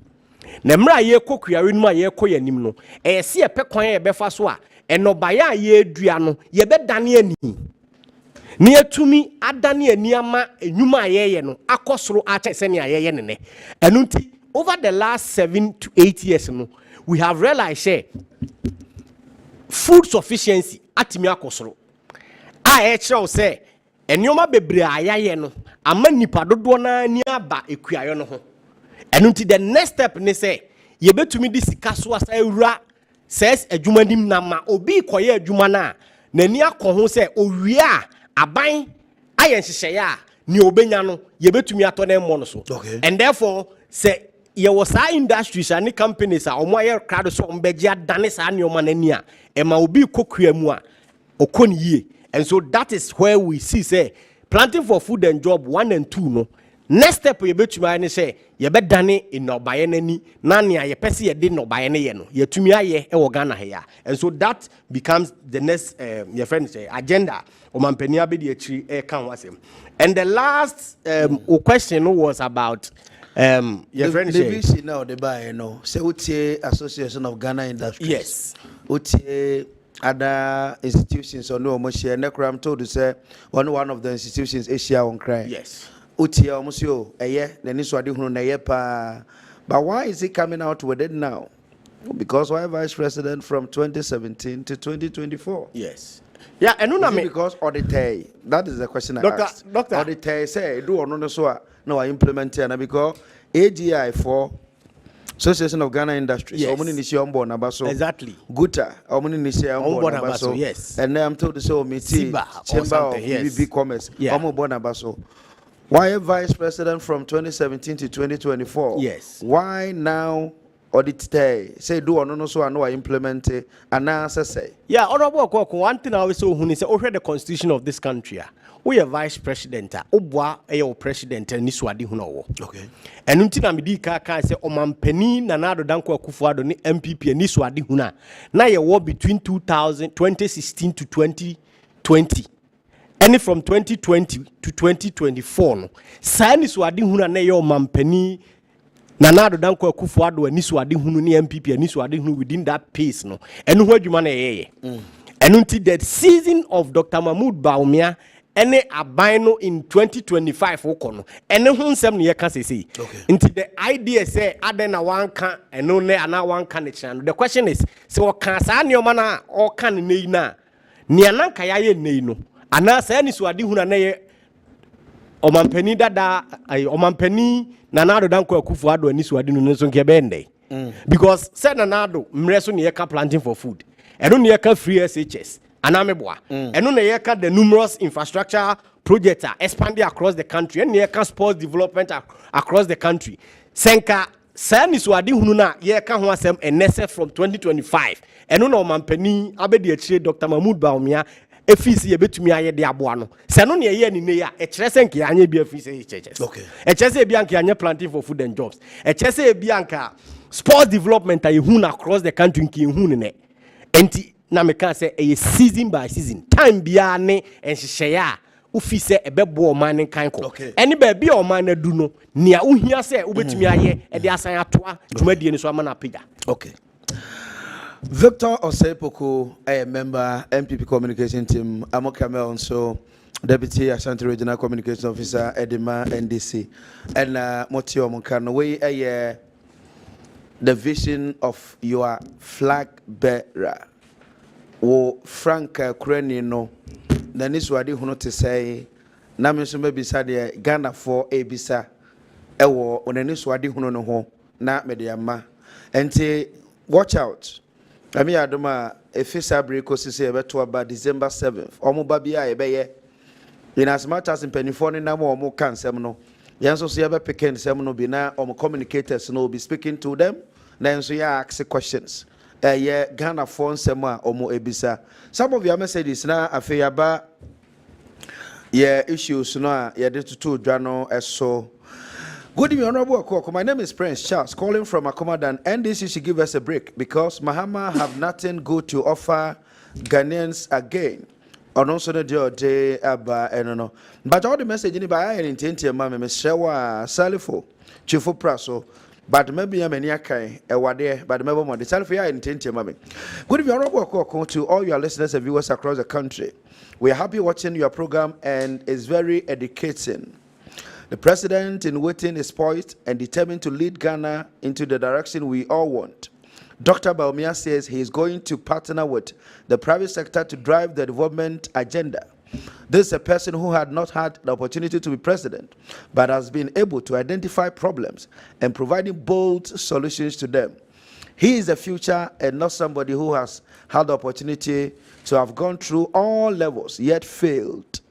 Na mra ye kokua yonim a ye kɔ yanim no. Se ye pe kwan ye befa so a enobaya ye dua no ye bedane ani. Ni atumi adane ani ama enwuma ayeye no akosoro ache se ne ayeye ne ne. Enu nti over the last 7 to 8 years no we have realized say food sufficiency atimi akosoro. A kyerɛw sɛ enwuma bebre ayeye no ama nipa dodo na ani aba ekuayo no ho. Enu nti the next step ne say ye betumi di sika so asa ewura says adwuma nim na ma obi koye adwuma na nani akɔ say owie a aban ayen hyehyɛ a ni obenya no ye betumi atɔ na mmɔ no so. And therefore say ye was our industries and companies a omo aye crowd so ombegye adane sa ne oma nani a ema obi kokua mu a okoni yie. And so that is where we see say planting for food and job 1 and 2 no. Next step ye betumi ay ne say ye be dane inobaye nani na ne ye pese ye de inobaye ne ye no ye tumi aye e wo Ghana here. And so that becomes the next your friend say agenda o mampani abedi akiri e kan wasem. And the last question was about your friend say the VC now the buy no say utie Association of Ghana Industries. Yes. Utie other institutions or no mo share nekram told to say one of the institutions Asia on cry. Yes. Utia omusio eye the niso ade hunu na ye pa. But why is he coming out with it now? Because why vice president from 2017 to 2024? Yes. Yeah, and no because auditor. That is the question I asked. Doctor. Auditor say do or no so no I implement it because AGI for Association of Ghana Industries. Yes. Exactly. Guta. Yes. And then I'm told to say Chamber of BB Commerce. Yeah. Why vice president from 2017 to 2024? Yes. Why now audit say do or no so I know I implement it and answer say. Yeah, honorable Akuoko, one thing I always say who say over the constitution of this country. We are vice president, Obwa ayo president ni swadi huno. Okay. And unti na midi ka say omampani na nado danko Akufo-Addo ni MPP ni swadi huna. Na ye war between 2016 to 2020. And from 2020 to 2024 no. Sa ni swadi huna na ye omampani Nana Danko Akufo-Addo ani so ade hunu ne MPP ani so ade hunu within that pace no eno ho adwuma na yeye eno nti the season of Dr. Mahmoud Bawumia ene aban no in 2025 okono ene ho nsem ne yeka sesei nti the idea say aden na wanka eno ne ana wanka ne chan the question is say o kan sa ne o mana o kan ne na ne ananka ya ye ne no ana sa ani so ade hunu na ye omampani dada omampani Nana Danko Akufo-Addo ani so ade no nso nke bende because said Nana mre so ne yeka planting for food eno ne yeka free SHS anameboa eno ne yeka the numerous infrastructure projects are expanding across the country and ne yeka sports development across the country senka sani so ade hunu na yeka ho asem enese from 2025 eno na omampani abedi akire Dr. Mahmoud Bawumia efisi ye betumi aye de aboa no se no ne ye ni ne ya e kire se nke anye bi efisi churches e kire se bi anka anye planting for food and jobs e kire se bi anka sports development aye hu na across the country nke hu ne enti na me kan say e season by season time bia ne enhyehyɛ a ufi se ebebo man ne kan ko eni ba bia o man na du no nia uhia se ubetumi aye e de asan atoa dwumadie ni so ama na pega Victor Osepoko, a member MPP communication team, Amo Kamel, so Deputy Ashanti Regional Communication Officer, Edema NDC, and Motio Monkano, way the vision of your flag bearer. Wo Frank Krenino, the Niswadi who not to say, Namisu beside Ghana for a bisa, Ewo, on a Niswadi who no home, not mediama, and say, watch out. Ami adoma efisa break osisi ebeto aba December 7th omo babia ebeye in as much as penifo ni na mo omo kan sem no yenso so yebe pick sem no bi na omo communicators no be speaking to them na yenso ya ask questions ye Ghana for sem a omo ebisa some of your messages na afeyaba ye issues no a ye de tutu dwa no eso. Good evening, Honorable Akuoko. My name is Prince Charles, calling from Akomadan. NDC should give us a break because Mahama have nothing good to offer Ghanaians again. On also the day about but all the message in by an intent, Mamma, Miss Shewa, Salifo, Chifu Praso, but maybe I'm any kai, a wade, but maybe more the Salifia intent, Mammy. Good evening, Honorable Akuoko, to all your listeners and viewers across the country. We are happy watching your program and it's very educating. The president in waiting is poised and determined to lead Ghana into the direction we all want. Dr. Bawumia says he is going to partner with the private sector to drive the development agenda. This is a person who had not had the opportunity to be president, but has been able to identify problems and providing bold solutions to them. He is the future and not somebody who has had the opportunity to have gone through all levels yet failed.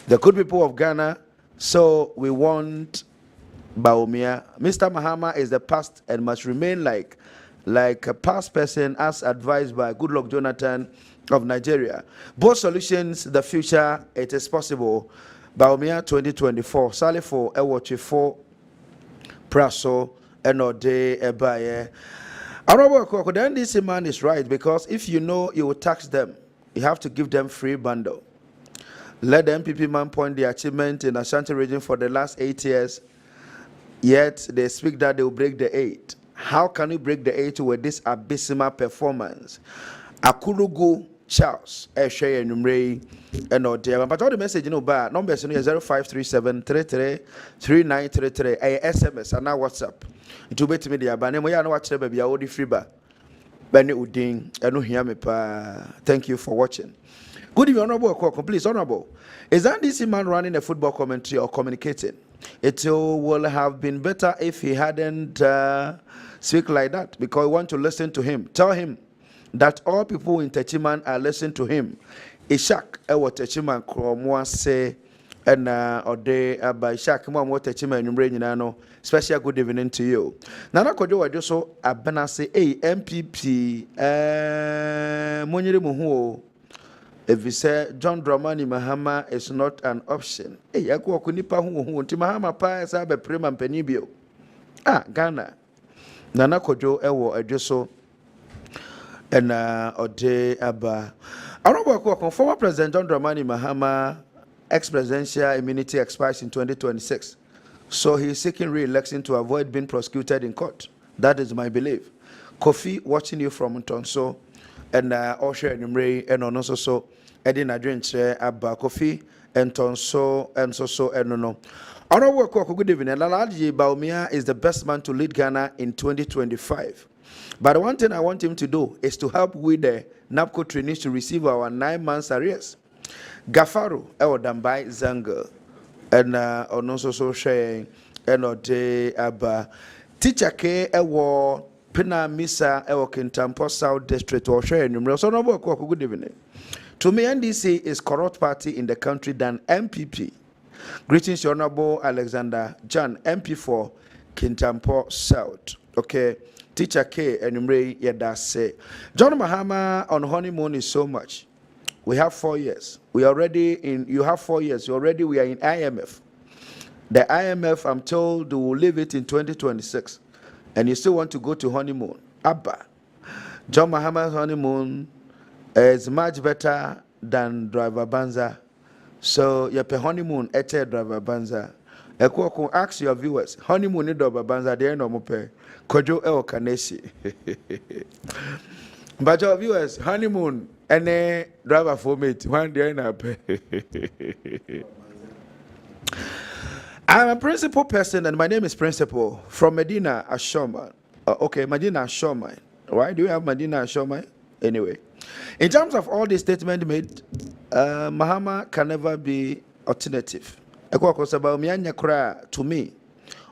The good people of Ghana, so we want Bawumia. Mr. Mahama is the past and must remain like a past person as advised by Goodluck Jonathan of Nigeria. Both solutions, the future, it is possible. Bawumia 2024. Salifo Ewochifo Praso Enode Ebaye. Honorable Akuoko, the NDC man is right because if you know you will tax them, you have to give them free bundle. Let the MPP man point the achievement in Ashanti region for the last 8 years, yet they speak that they will break the 8. How can we break the 8 with this abysmal performance? Akurugu Charles, share number and no dear. But all the message you know bad numbers is 0537 33 3933 SMS and now WhatsApp. It will be to media, but name we are not watching baby. I would free bar. Benny Uding, I know hear me pa. Thank you for watching. Good evening, Honorable Akuoko. Please, Honorable, is that this man running a football commentary or communicating? It will have been better if he hadn't speak like that because we want to listen to him. Tell him that all people in Techiman are listening to him. Ishak, what Techiman Kromwa say, and Ode by Ishak, what Techiman in Brainano. Special good evening to you. Nana Kojo Wajoso Abanase, MPP, Monyere Muhu. If we say John Dramani Mahama is not an option, Akuoko nipa hu nti Mahama pa sa be prema mpenibio. Ghana. Nana Kojo ewo adwoso na ode aba. Honorable Akuoko, former President John Dramani Mahama ex-presidential immunity expires in 2026 So he is seeking re-election to avoid being prosecuted in court. That is my belief. Kofi, watching you from Tonso, and Osher and Umre, and also so, Edin Adwenkyere, Abba Kofi, and Tonso, and so, and no. Honorable Akuoko, good evening. Alhaji Bawumia is the best man to lead Ghana in 2025. But one thing I want him to do is to help with the NAPCO trainees to receive our 9 months arrears. Gafaru, Dambai Zanga, and also so sharing, and Ode Abba. Teacher K, Pina Misa, Kintampo South District, or sharing numerous. Honorable Akuoko, good evening. To me, NDC is corrupt party in the country than MPP. Greetings, Your Honorable Alexander John, MP for Kintampo South. Okay, Teacher K, Enumere Yedase. John Mahama on honeymoon is so much. We have 4 years. We already in. You have 4 years. Already we are in IMF. The IMF, I'm told, will leave it in 2026, and you still want to go to honeymoon. Abba, John Mahama's honeymoon is much better than Driver Banza. So your honeymoon ete Driver Banza. Akuoko, ask your viewers, honeymoon ni Driver Banza de no mope. Kojo e Kanesi. But your viewers, honeymoon ene driver for mate one day na pe. I'm a principal person, and my name is Principal from Medina Ashoma. Okay, Medina Ashoma. Why do you have Medina Ashoma? Anyway, in terms of all the statements made, Mahama can never be alternative. To me,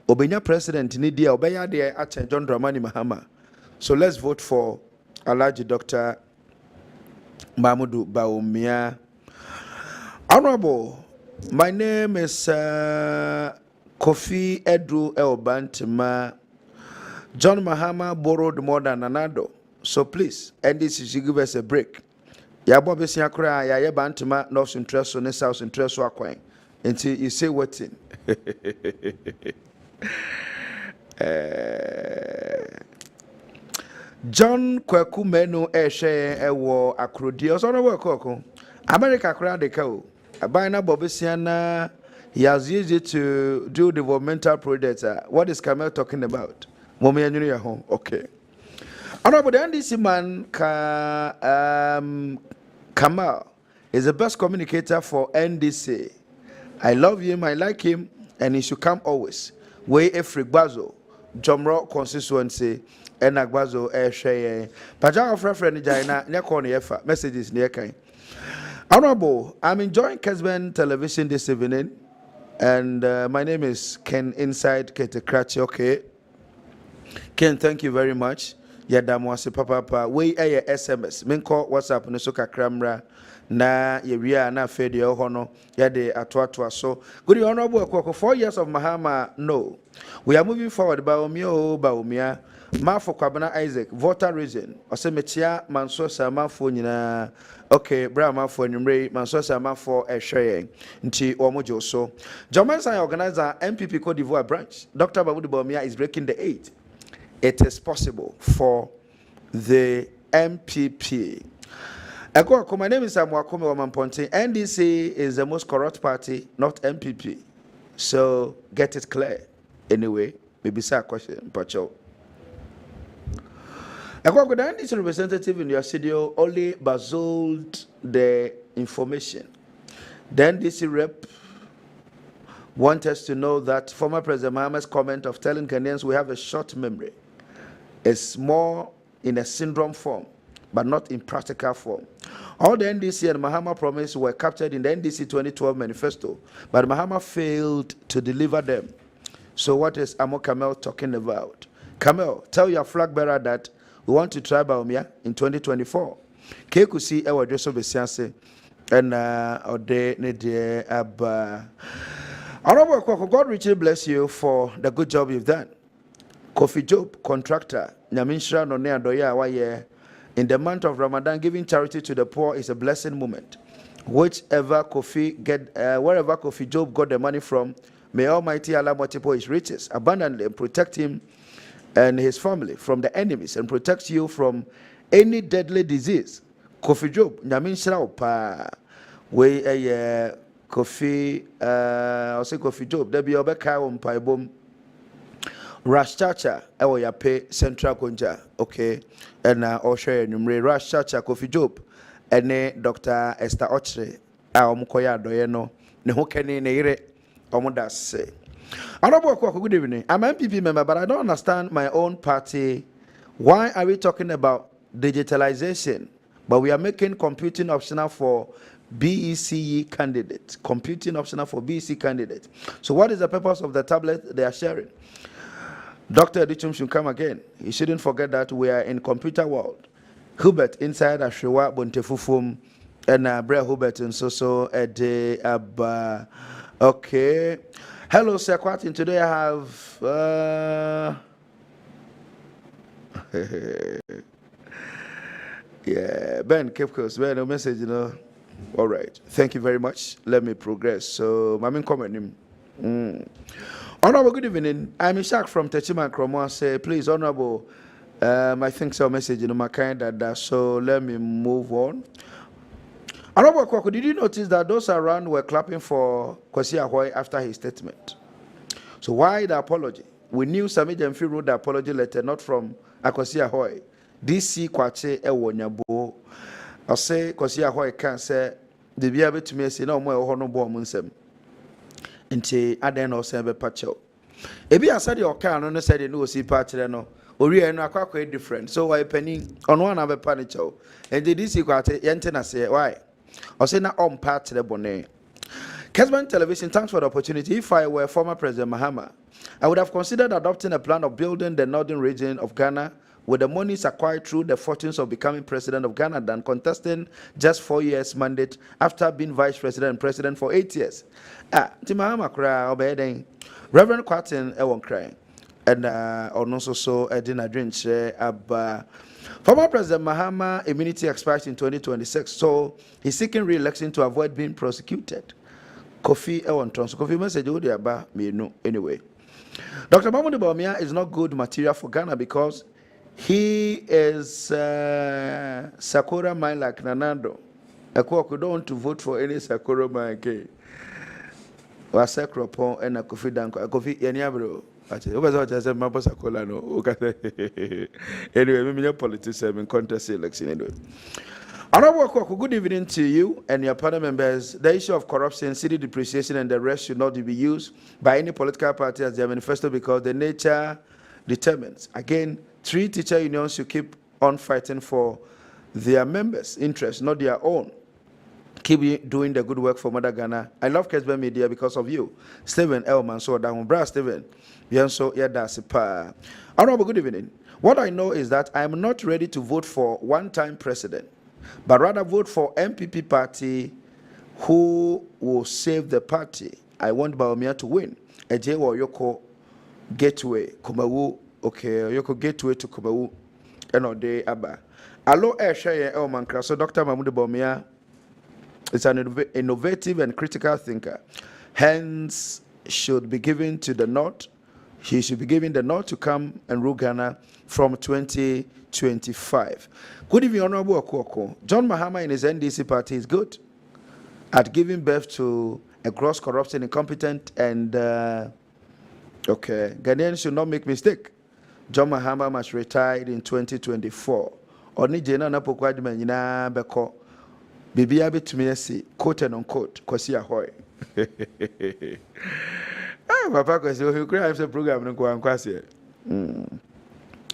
Obenya president Nidia Obeya de at John Dramani Mahama. So let's vote for Alhaji Dr. Mahmudu Bawumia. Honorable, my name is Kofi Edru Elbantima. John Mahama borrowed more than another. So please, NDC should give us a break. Ya Bobby Siakra, ya Bantima, North interest on South interest wakwain. Until you say what's in. John Kwaku Menu Eshe Ewo Akrodi. Honorable Akuoko. America crowd the cow. Abina Bobisiana, he has used it to do developmental projects. What is Kamel talking about? Mommy and you home. Okay. Honorable, the NDC man, Kamal, is the best communicator for NDC. I love him, I like him, and he should come always. Way Efrigbazo, Jomro constituency, and Agbazo, Sheye. Paja of reference, Jaina, Nyakoni Efa, messages near Kain. Honorable, I'm enjoying Kessben television this evening, and my name is Ken Inside Ketekrachi. Okay. Ken, thank you very much. Yadamwase papa we a SMS minko WhatsApp no so kakramra na yewia na fede hono yade atoatoa so. Good Honorable Akuoko, 4 years of Mahama. No, we are moving forward. Bawumia Mafo Kwabena Isaac voter reason osemetia manso sama fo nyina. Okay, bra mafo enumre manso sama for ehwe nti omojo so. Jomansan organizer MPP Cote d'Ivoire branch Dr. Mahmudu Bawumia is breaking the 8. It is possible for the MPP. Akuoko, my name is Akuoko Kwarteng. NDC is the most corrupt party, not MPP. So get it clear. Anyway, maybe say a question, Pacho. Akuoko, the NDC representative in your studio only bazzoed the information. The NDC rep want us to know that former President Mahama's comment of telling Ghanaians we have a short memory is more in a syndrome form, but not in practical form. All the NDC and Mahama promises were captured in the NDC 2012 manifesto, but Mahama failed to deliver them. So what is Amo Kamel talking about? Kamel, tell your flag bearer that we want to try Bawumia in 2024. Kekusi ewa Joseph Besianse and Ode Nedie Abba. Honorable Akuoko, God richly bless you for the good job you've done. Kofi Job, contractor, Nyaminshra Nonea Doya Waye, in the month of Ramadan, giving charity to the poor is a blessing moment. Wherever Kofi Job got the money from, may Almighty Allah multiply his riches abundantly and protect him and his family from the enemies and protect you from any deadly disease. Kofi Job, Nyaminshra Opa, we Kofi, I'll say Kofi Job, there be Obeka on Paibom. Rash Chacha, ewo ya pay Central Konja, okay, and Osha Numre Rash Chacha, Kofi Job, and Dr. Esther Ochre, Mukoya Doyeno, Nehokeni Neire, Omodas say. Honorable Akuoko, good evening. I'm an MPP member, but I don't understand my own party. Why are we talking about digitalization, but we are making computing optional for BECE candidates? Computing optional for BECE candidates. So what is the purpose of the tablet they are sharing? Dr. Edichum should come again. You shouldn't forget that we are in computer world. Hubert inside Ashrewa Bontefufum and Brea Hubert and so Ede Abba. Okay. Hello, Sir Kwarteng. Today I have yeah, Ben Cape Coast. Ben, a message, you know. All right. Thank you very much. Let me progress. So, I'm in comment. Honorable, good evening. I'm Ishak from Techima Kromo. Say, please, Honorable, I think so message in my kind that so let me move on. Honorable Kwako, did you notice that those around were clapping for Kwesi Ahoy after his statement? So why the apology? We knew Sami Jemfi wrote the apology letter, not from Kwesi Ahoy. DC Kwache Ewonyabo. I say Kwesi Ahoy can't say the be able to me say no more honorable munsem. Nti aden no say be pacho. Ebi asade o kan no said no si pacho no. Ori eno akwa different. So why penny on one have a panicho. And the DC Kwache yente na say why? I say na on part the bonnet. Kessben Television, thanks for the opportunity. If I were former President Mahama, I would have considered adopting a plan of building the northern region of Ghana with the monies acquired through the fortunes of becoming president of Ghana than contesting just 4 years mandate after being vice president and president for 8 years. Mahama cry obeying Reverend Kwarteng won't cry. And also so Adwenkyere Abba. Former President Mahama immunity expires in 2026, so he's seeking re-election to avoid being prosecuted. Kofi Ewonton. So Kofi message about me no anyway. Dr. Mahmoud Bawumia is not good material for Ghana because he is Sakura mine like Nanando. Akuoko don't want to vote for any Sakura mine. Wasakropon and Kofi Danko. Kofi Yaniabro. Anyway, we politics in contest election anyway. Akuoko, good evening to you and your panel members. The issue of corruption, city depreciation, and the rest should not be used by any political party as their manifesto because the nature determines. Again, 3 teacher unions should keep on fighting for their members' interests, not their own. Keep doing the good work for Mother Ghana. I love Kessben Media because of you. Stephen Elman, so down. Bra Stephen. So yeah, that's a pa. Honorable, good evening. What I know is that I am not ready to vote for one-time president, but rather vote for MPP party who will save the party. I want Bawumia to win. Ejewo Yoko Gateway, Kumawu, okay, Yoko Gateway to Kumawu, and Ode Abba. Alo Eshaye Elman Kraso, Dr. Mahmoud Bawumia is an innovative and critical thinker. Hence, should be given to the North. He should be given the North to come and rule Ghana from 2025. Good evening, Honorable Akuoko. John Mahama in his NDC party is good at giving birth to a gross corruption, incompetent, and okay. Ghanaians should not make mistake. John Mahama must retire in 2024. Oni jena na pokwa di menyina beko. Bibi abi tumi asi quote and unquote Kwesi Ahoy. Papa Kwesi we create a program no kwa Kwesi.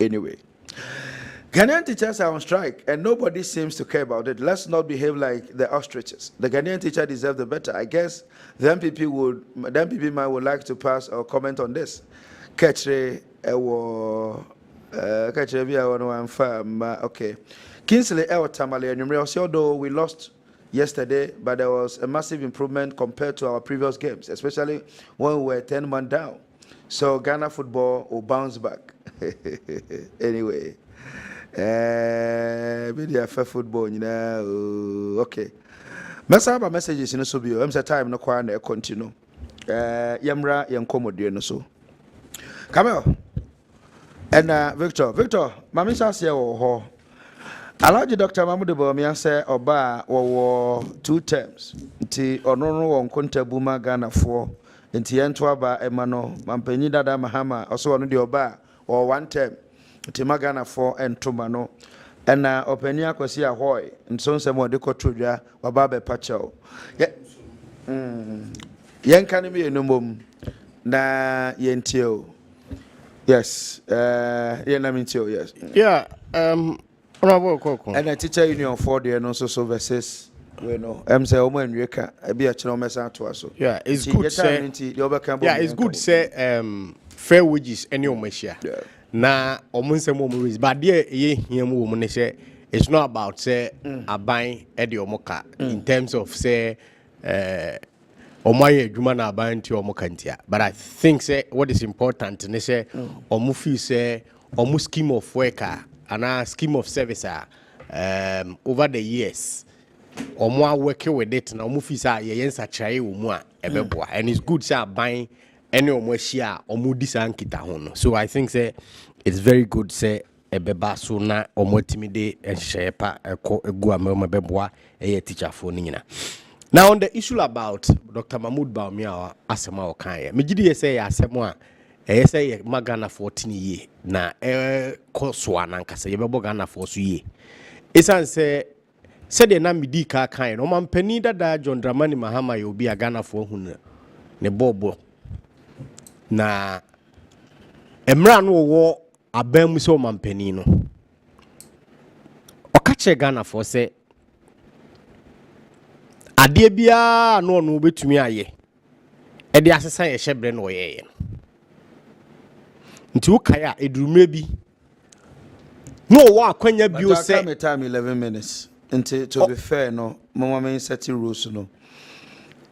Anyway, Ghanaian teachers are on strike and nobody seems to care about it. Let's not behave like the ostriches. The Ghanaian teacher deserves the better. I guess the MPP man would like to pass or comment on this. Okay. Kingsley El Tamale and although we lost yesterday, but there was a massive improvement compared to our previous games, especially when we were 10 men down. So Ghana football will bounce back. Anyway, media fair football, you know. Okay. Message messages in the subio. I'm time no kwana continue. Yamra yankomo no so. Camel and Victor, Mami Sasia or Alhaji Dr. Mahmoud Bawumia say oba wo 2 terms. Nti ono no won kontabu ma Ghana for. Nti yento aba emano mampanyi dada Mahama oso ono de oba or 1 term. Nti ma Ghana for entoma no. Ena opani akosi ahoy nso nsemo de kotodwa waba be pachao. Yenka ne me enumom na yentio. Yes, yenamintio yes. Yeah, and a teacher union for the and also versus you know say woman reka be a channel message to us. Yeah, it's good say yeah, it's good say fair wages any omeshia. Na omunsem omuris but there ye him woman say it's not about say aban e de omoka in terms of say omaye adwuma na aban ti omoka ntia. But I think say what is important ne say omu feel say omu scheme of worker and a scheme of service over the years omo working with it na omo fi say ye yensa chai omo a ebeboa and it's good say buying any omo hia omo disa nkita ho no. So I think say it's very good say ebeba so na omo timide ehyepa egu amema beboa e teacher for ni nyina. Now on the issue about Dr. Mahmoud Bawumia asema okan me gidi say asema say magana 14 ye na koswa na nkasa ye bebo Ghana for so ye esan say de na midi ka kan no mampani dada John Dramani Mahama ye obi a Ghana for hu ne bobo na emra no wo abam so mampani no okache Ghana for say ade bia no no betumi aye e de asesa ye hyebre no ye nti ukaya edurumre bi no wa akwanya bi o say time 11 minutes nti to be fair no mama men set rules no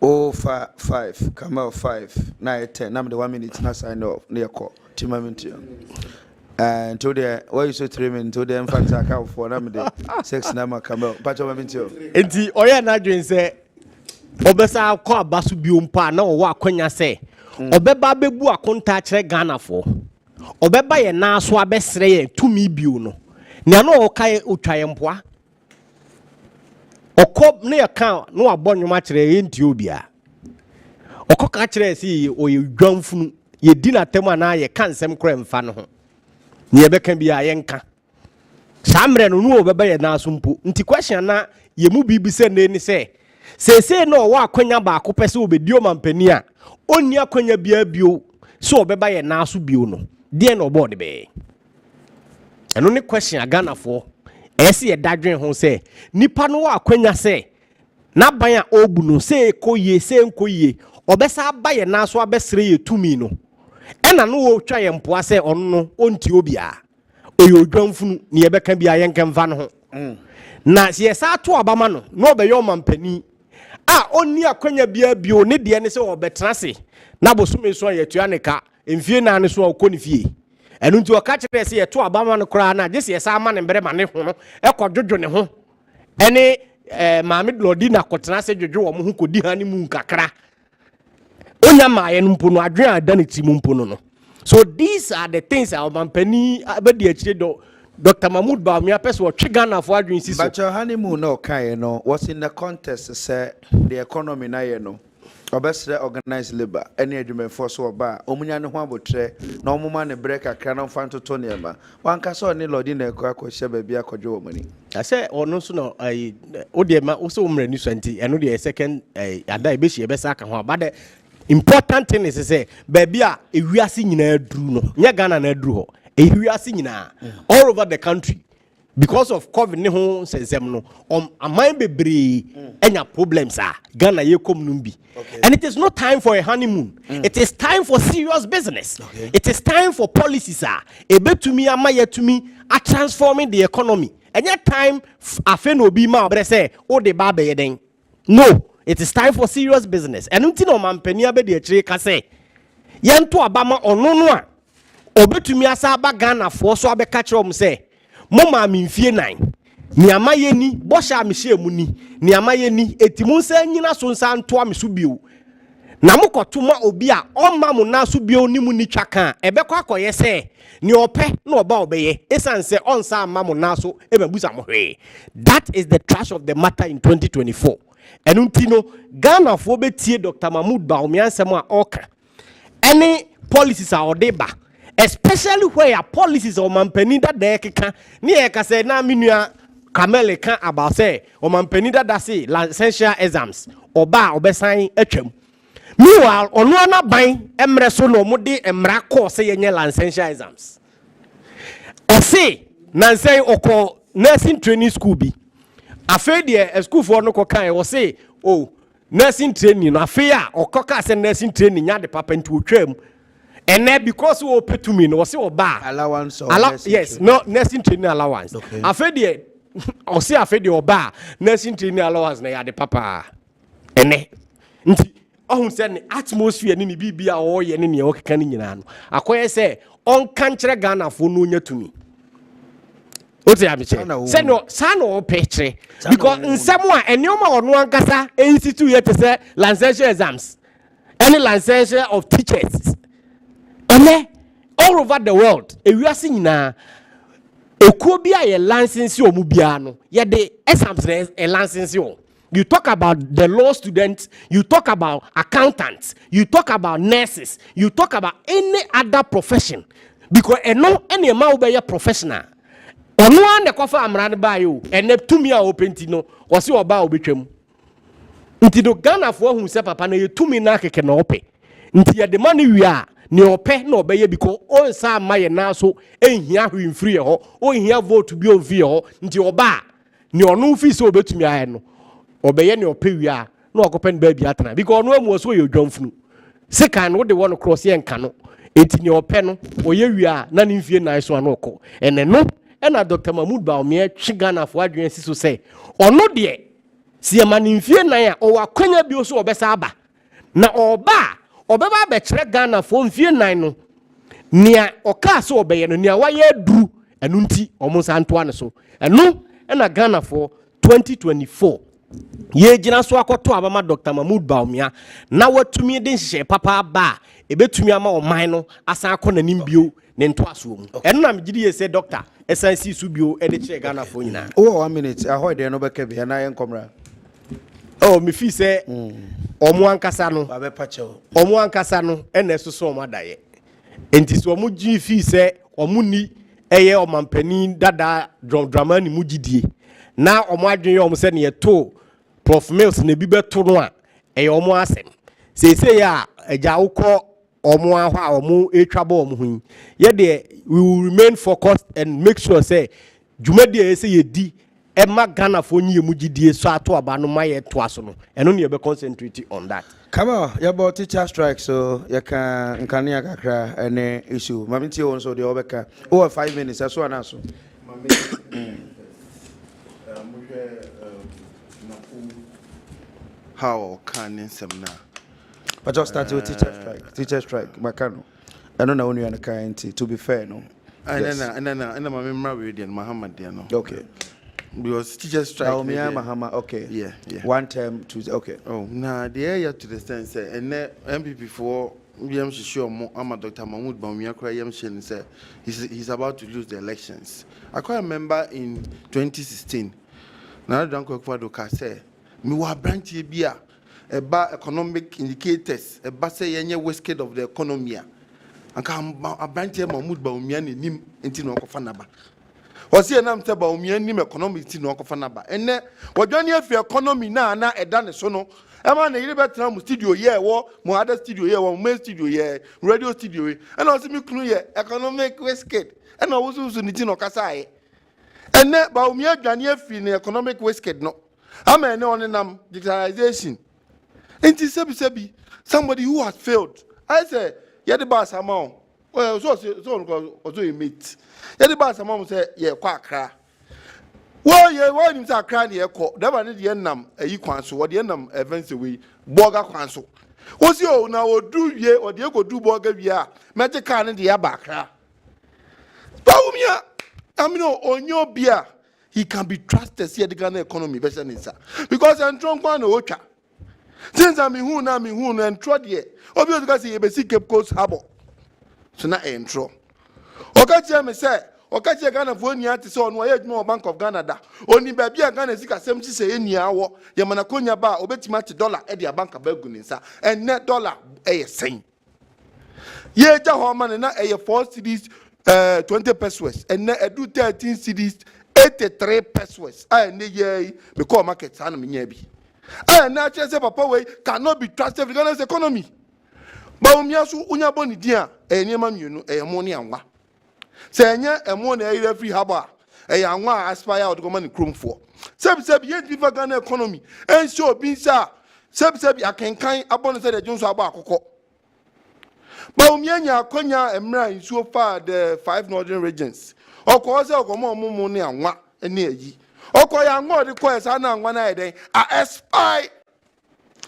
oh 5 come out 5 na 10 na the 1 minute na sign off na call timamenti and to the why you so 3 minutes to the infant account for na the 6 na come out patch momenti nti oya na dwen say obesa akọ abasu bi ompa na wo akwanya say obeba bebu akonta kire Ghana for obeba ye na so abesre ye tumi biu no ne na okaye otwaye mpoa okọ ne yaka no abonwoma kire ye nti obia okọ ka kire si oye dwanfunu ye di na tem ana ye kansem kra mfa no ho ne ye beka bia ye nka samre no no obeba ye na so mpo nti question na ye mu bibi se ne ni se no wa akwanya ba ko pese obedio mampani a onni akwanya bia bio so obeba ye na so bio no de no board be eno ne question Ghana for ese ye dadwen ho se nipa no wa akwanya se na ban a obu no se ekoye se nkoye obesa ba ye na so abesre ye tumi no ena no wo twa ye mpoa se ono no onti obia oyo odwanfunu ne ye beka bia ye nkemfa no ho na ye sa to abama no no obeyo mampani a onni akwanya bia bio ne de ne se obetena se na bosume so ye tua ne ka emfie na ne so okoni fie enu nti oka kire se ye to abama no kra na je se ye sa ama ne mbere ma ne ho no ekodwodwo ne ho ene Maame Lodi na kotena se dwodwo wo mo ho kodi ha ne mu nkakra onya ma ye no mpo no adwen adane ti mu mpo no. So these are the things our mampani abedi akire do Dr. Mahmoud Bawumia person what Ghana for adwin si so. But your honeymoon no kai no was in the contest say the economy na ye no obesre organized labor any adwumen for so ba omunya ne ho abotre na omuma ne break akra na mfa ntoto ne ma wanka so ne Lodi na ekwa akɔhye ba bia akɔdwo omani I say ono so no ode ma wo so umre ni so anti eno the second ada e be hie be sa ka ho ba the important thing is say ba bia ewiase nyina aduru no nya Ghana na aduru ho ewiase nyina all over the country because of COVID ne ho sensem no amman bebre enya problems Ghana ye kom no bi and it is not time for a honeymoon it is time for serious business it is time for policies ebetumi amayetumi a transforming the economy enya time afen obi ma obre say o de ba be yeden no it is time for serious business and unti no mampani abedi akire ka say yento abama ono no a obetumi asa ba Ghana for so abeka kire om say mama mfie 9 ni amayeni bosha amhye mu ni amaye ni etimu nsa nyina so nsa nto amso bio na mokotuma obi a ɔma mo na so bio ni mu ni twaka ebekɔ akɔyɛ sɛ ni ɔpɛ na ɔba ɔbɛyɛ esan sɛ ɔnsa ama mo na so ebabusa mo hwee. That is the trash of the matter in 2024. Ɛno nti no Ghana fo betie Dr. Mahmood Bawumia nsɛm a ɔka any policies a ɔde ba, especially where policies of mampani that de keka ni e ka sɛ na menua Kamele kan about say mampani that say licentiate exams oba obesan atwam. Meanwhile ono na ban emre so no mo de emra course yenye licentiate exams. Ose nansen okọ nursing training school bi afei de school for no ko kan o say oh nursing training no afei a okọ ka say nursing training nya de papa nti otwam. And then because we pay to me, no, say oba allowance or yes, no nursing training allowance. Okay. After the, or say after the oba nursing training allowance na ya de papa. Ene, nti ohun say the atmosphere ni bibia o ye ni o keka ni nyina no. Akoye say on kan kire Ghana fo no nya to me. O te am che. Say no, sa no picture because nsem a enioma ono ankasa institute ye te say licensure exams. Any licensure of teachers. All over the world, we are seeing now. Could be a license or mubiano. Yeah, the exams a license. You talk about the law students, you talk about accountants, you talk about nurses, you talk about any other profession. Because any amount be a professional. Ono an the cover amran by you, and ne to me a open tino, or see about obitrum. Until the Ghana for whom se papa you to me na can open. Until the money we are. Ni ope no obeye because on sa maye na so ehia hwin free ho o hia vote bi on vie ho nti oba ni onu fi so obetumi aye no obeye ni ope wi a na okopen ba bi atana because onu amu so ye odwamfunu sika no de won cross ye nka no enti ni ope no oye wi a na ni mfie na so anoko ene no na Dr. Mahmood Bawumia twi Ghana fo adwen si so say ono de si e ma ni mfie na ya o wakwanya bi so obesa aba na oba obeba be kire Ghana fo mfie nan no nia oka so obeye no nia waye duru enu nti omunsa ntoa ne so enu na Ghana fo 2024 ye gina so akoto abama Dr. Mahmood Bawumia na watumi de nhye papa ba ebetumi ama oman no asan akọ nanim bio ne ntoa so mu enu na mgidi ye say doctor SNC su bio e de kire Ghana fo nyina oh 1 minute ahoy de no beka bi na yen komra. Oh, me fi say omo ankasa no ba be pache omo ankasa no ene soso omo adaye enti so omo gi fi say omo ni eye omampani dada drama ni mugidie na omo adwen omo se ne to Prof Mills ne bi beto no a eye omo asem se ya eja ukọ omo ahwa omo etwaba omo hu ye de we will remain focused and make sure say jumadi e say ye di Emma Ghana for you mugidie so ato aba no maye to aso no eno ne be concentrate on that. Come on, you about teacher strike so you can nkania kakra any issue. Mamiti on so the obeka. Oh 5 minutes aso anaso. How can semna? But just start with teacher strike. Teacher strike makano. I don't know when you are kind to be fair no. And then my memory and Muhammad no. Okay. Because teacher strike. Mahama, okay. Yeah. 1 term, 2, okay. Oh, now the area to the stand say, and MPP for William Shisho, I'm Dr. Mahmood Bawumia Krayam Shen said he's about to lose the elections. I quite remember in 2016, now Adwenkyere Kwarteng say, me wa branch bia about economic indicators, about say any wasted of the economy. And come a branch Mahmood Bawumia ni nim intino kofanaba. Osi enam te Bawumia nim economic ti no kofa naba enne wodwani afi economy na eda ne so no e ma na yire betra mu studio ye wo mu other studio ye wo main studio ye radio studio ye and osi mi kunu ye economic wasted and owo ni ti no kasa ye enne Bawumia dwani afi ne economic wasted no ama ene onenam digitalization enti sebi somebody who has failed I say ye the boss amount well so you meet yedi ba samam say ye kwa akra wo ye nim say akra ne ye kọ daba ne de nam ayi kwan so wo de nam events we boga kwan so wo si o na odu wie o de go du boga wie a meje ka ne de ya ba akra Bawumia amino onyo bia he can be trusted see the Ghana economy better than because entron kwa na otwa Since I'm in who and trod ye. Obviously, because he be see Cape Coast Harbor. So now intro. Okachi me say, Okachi Ghana for any artist on why no Bank of Ghana da. Only baby Ghana sika 70 say any hour. Yamana konya ba obetimati dollar e dia bank abeguninsa. And net dollar e sen. Ye ja ho man na e 4 cedis 20 pesos and na edu 13 cedis 83 pesos. I ne ye me call market sana me nya bi. And na say papa we cannot be trusted in Ghana's economy. Ba umiasu unya boni dia e niema mienu e mo ne anwa. Se enya e mo na e free haba e anwa aspire out go man krom for. Sebi ye bi Ghana economy en show bi sa sebi akenkan abon say the Johnson aba akoko. Ba umianya akonya emra nsuo fa the 5 northern regions. Okwo se okomo omumu ne anwa ene ayi. Okwo ya anwa de ko esa na anwa na eden a espy.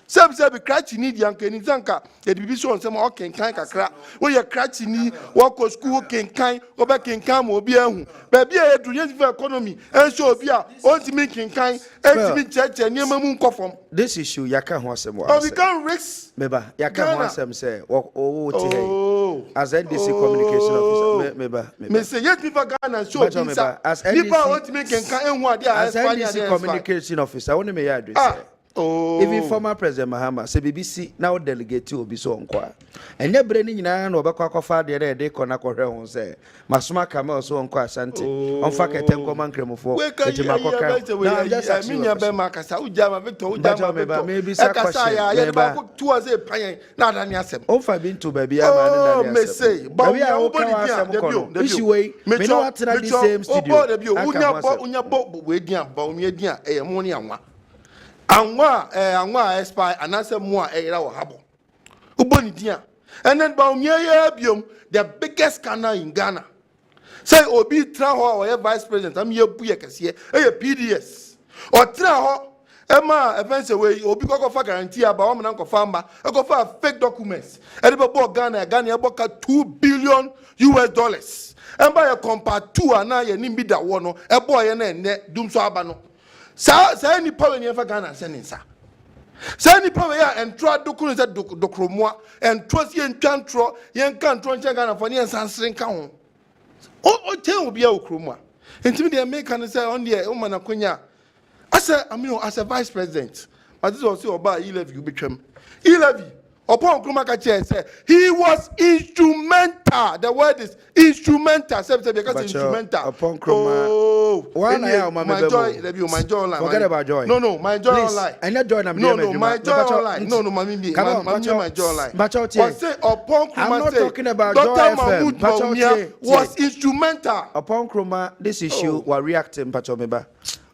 Sebi cratch ni dianke ni zanka e bibi so nsem o kenkan kakra. Wo ye cratch ni wo ko school kenkan wo be kenkan mo obi ahu. Ba bia e duru yesi economy en so obi a o ntimi kenkan entimi cheche ni emamu nkofom. This issue yaka ho asem wa. Oh, we can risk meba yaka ho asem say o ti hey as NDC communication officer meba me say yet people Ghana show bisa as people want to make kenkan enhu ade as NDC communication officer woni me ya address. Oh. Even former President Mahama say BBC now delegate obi so onko enye bre ni nyina na obekwa kofa de de kona kohwe ho say masoma kama so onko asante onfa kete nkoma nkremofo etima koka na just minya be makasa ujama Victor ujama maybe sakwa ya ba ko tuaze pan na adani asem onfa bintu baby ama ne na me say baby a obodi dia issue way me no atena the same studio unya bo we dia ba umie dia e mo ni anwa anwa espy anase mo a era wo habo uboni dia and then ba umie ya biom the biggest scandal in Ghana say obi tra ho or vice president am ye bu ye kese e PDS or tra ho ema events away obi kokofa guarantee aba o mena kofa mba kofa fake documents e dey bo Ghana e boka $2 billion emba ye compare 2 ana ye nimbi da wo no e bo ye na enne dum so aba no sa ni power ni fa Ghana se ninsa sa ni power ya entro dokunu se dokromoa entro si entwantro ye nkantro nche Ghana for ni ensansere nka ho o te obi a okromoa entimi de make an say on there o mana konya as a vice president but this was oba E-Levy ubetwam E-Levy upon Krumaka chair said he was instrumental. The word is instrumental. Because instrumental. Upon Krumaka. Oh, my joy. My joy online. Forget about joy. No, my joy online. And not joy. No, my joy online. No, my joy online. But say upon Krumaka. I'm not talking about Dr. joy. Mahmoud Bawumia was instrumental. Upon Krumaka, this issue was reacting. Pachomeba.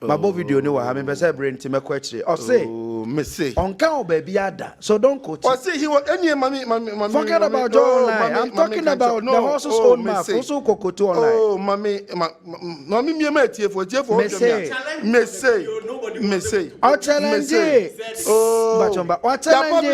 My video ni wa me pese brain ti me kwachire o say me say onka o baby ada so don't quote o say he was any mami forget about your online I'm talking about the horse's own mouth also kokoto online oh mami me ma tie for me say o challenge oh bachomba o challenge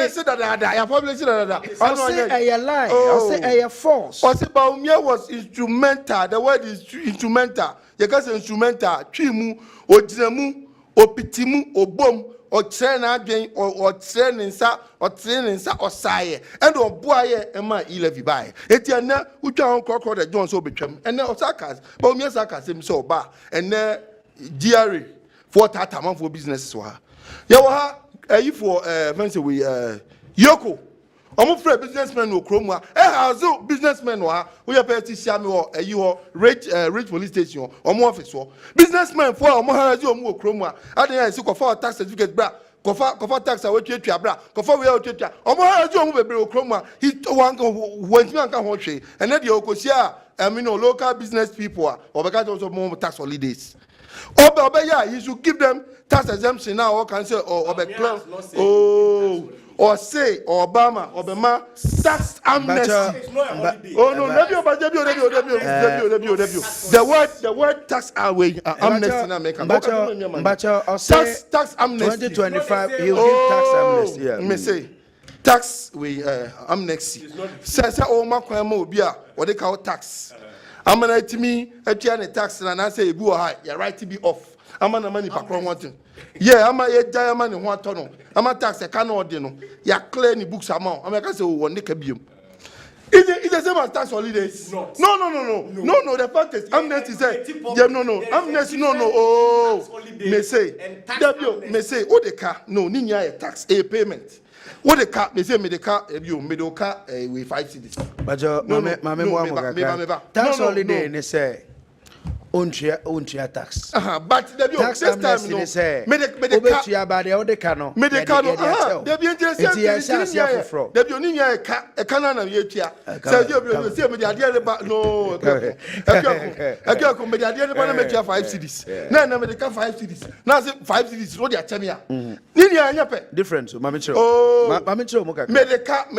ya publish that o say a lie o say a false o say Bawumia was instrumental. The word is instrumental. You can say instrumental twimu ojiremu opitimu obom okyere na adwen okyere nsa osaye and oboaye ema E-Levy bae eti na utwa hon krokro de John so betwam ene osakas Bawumia sakas em so ba ene GRA for tataman for businesses wa ya wa ha ayi for fancy we yoko omo free businessmen no kromwa hazo businessmen wa we pay sia me wo ayi ho rich police station omo office wo businessmen for omo hazo omo kromwa adan isi kofa tax certificate bra kofa tax a wetua bra kofa we wetua omo hazo omo bebre kromwa he went me anka ho hwe ene de okosia local business people obeka also more tax holidays obeya you should give them tax exemption now or can say obeklan or say Obama Obama tax amnesty. Oh no, the word tax away amnesty na make tax amnesty 2025 he'll give tax amnesty. Yeah. Me say tax we amnesty. Say o makwan ma obi a what they call tax. I'm gonna to me a tax and I say go high, you're right to be off. I'm on the money for wanting. Yeah, I'm a diamond in one tunnel. I'm a tax a cannot dinner. You're clearing the books amount. I'm a say one nick a beam. It's the same as tax holidays. No. The fact is, amnesty say, no. Amnesty, no. Oh, may say, oh, the car, no, Nina a tax, a payment. What the car, may say, the car, you middle car, we 5 cities. But tax holiday, they say. Unchia tax. But the tax this time no. Say, me the ba de ode cano. Me the cano. There be interesting. There be oni nya e cano na ye tia. Say you be say me the ade ba no. Akuoko me the ade ba na me tia 5 cities. Na me the ka 5 cities. Na say 5 cities no dey atemi a. Ni nya nya pe. Different so mama chiro. Mama chiro mo ka. Me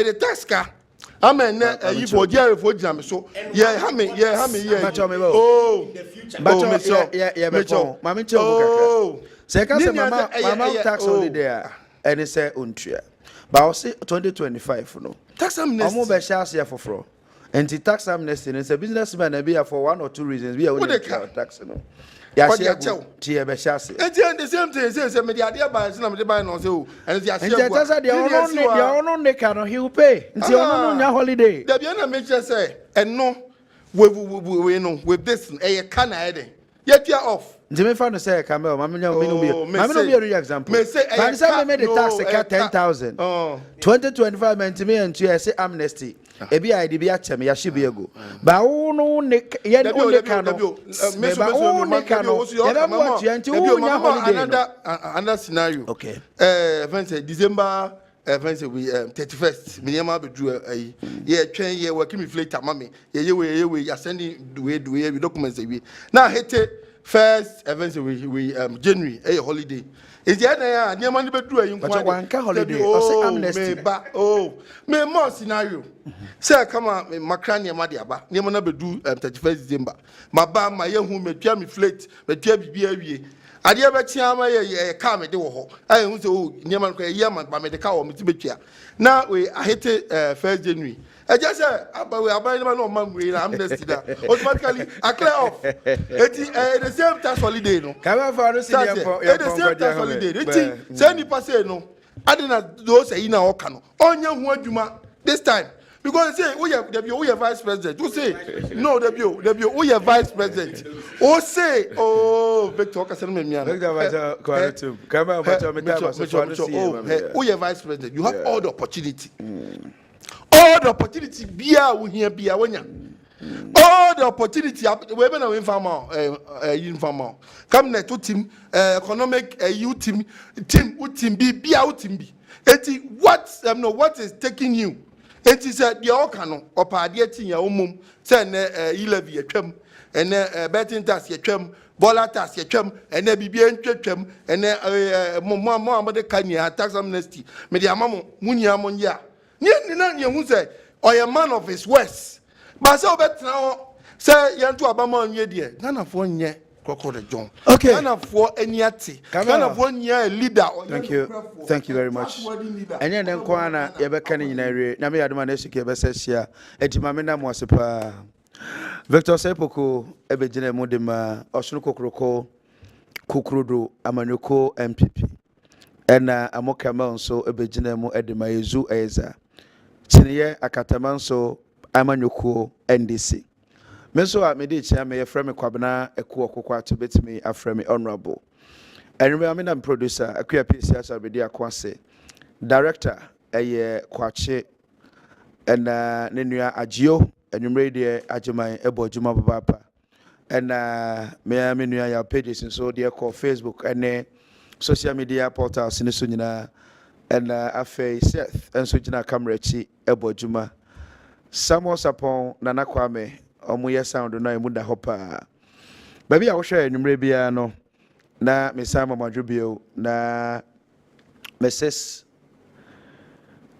the tax ka. Amen. You for Jerry for Jam. So, yeah, Hammy. Oh, second mama tax only there, and it's a untria. But I'll say 2025 no. Tax amnesty. I'm over shares here for fraud. And the tax amnesty is a businessman and be for 1 or 2 reasons. We are only tax no. Yes, yeah, tia be shares. And the same thing says me the idea by some of the buy no so and the and that's the only can he will pay. It's on holiday. The Biana make say and no we know with this a can add. Yet you're off. Jimmy found to say, Camel, Mamma, be example. May say, I made the tax a 10,000. 2025 meant to me and to say amnesty. Ebi I be at me, I should be a go. But no, Nick, yet only another scenario. Okay. December. We 31st. Minima be do a yeah train year working with later mommy. Yeah we are sending the way we documents we. Now hit first events we January a holiday. Is the other near money be do a holiday or say amnesty. Me more scenario. Say come on macrania madiaba. Near money be do 31st December. My ba my young who me tell me flat, but tell be ade ebe chiama ye ka me de wo ho ai hu se o nyama ko ye ma ba me de ka wo me ti betua na we ahete 1st January e just say abai no ma we na amnesty da automatically I clear off the same tax holiday no ka for no see the same tax holiday eti say ni pass no ade na do say na o ka no onya hu adwuma this time. Because say, we have vice president. You say, no, we have vice president. Oh, say, oh, Victor, we have vice president. You have all the opportunity. All the opportunity, be all the opportunity, we're going to inform. Come near to team, economic, you team, be out team. What is taking you? It is a diokano or padiating your mum, send a levy a chum, and a betting task your chum, bola task your chum, and a BBN chum, and a mamma Kanya tax amnesty, Mediamamo, Munyamonia. Nyan who say, or a man of his words. But so bet now, say, Yantu Abama, ye dear, none of 1 year. John. Okay. None of 4 any none of 1 year leader. Thank you very much. And then Kwana, Yabakani in area, Nami Adamanesik, Yabasia, Etimamina Mwasipa, Victor Sepoko, Ebejene Modema, Osunuko Kroko, Kukrudu, Amanuko, MPP, and Amokaman, so Ebejene Mo Edema Yezu Eza, Tinia Akatamanso, Amanuko, NDC. Meso a mede chia me yefrɛ me Kwabena Akuoko Kwarteng betimi afrɛ me honorable. And remember I'm producer Akuya PCS abedi akwase. Director Kwache and ne nua Agio enumere de ageman ebo djuma babapa. And me nua ya pages so de call Facebook and social media portals ni so nyina and afei Seth and so gyina camera chi ebo djuma. Samuel Sapon Nana Kwame omuye sound no emuda hopa baby a wo hwe enumre bia no na mesama madwobio na Mrs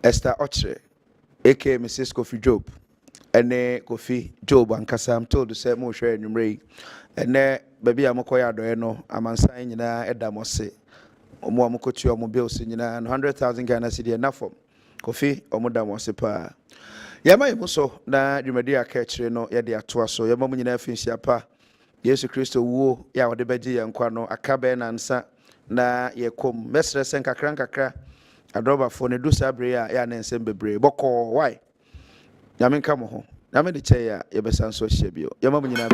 Esther Ochre aka Mrs Kofi Job ene Kofi Job ankasa am told say mo hwe enumre ene baby a mokoya adoye no amansan nyina edamose omo amokotu omo bills nyina 100,000 Ghana cedi na form Kofi omo damose pa Yama Muso, na Jumadia Catcher no Yadia Twaso, Yamamina Finsiapa, Yesu Christo wo, ya de Beji and Quano, a cabin answer, na ye come, Mestre Senka Crankaka, a drover for Nedusa Brea, Yan and Sembebre, Boko, why? Yamin come home. Yamin the chair, Yabesan so Shebio, Yamamina.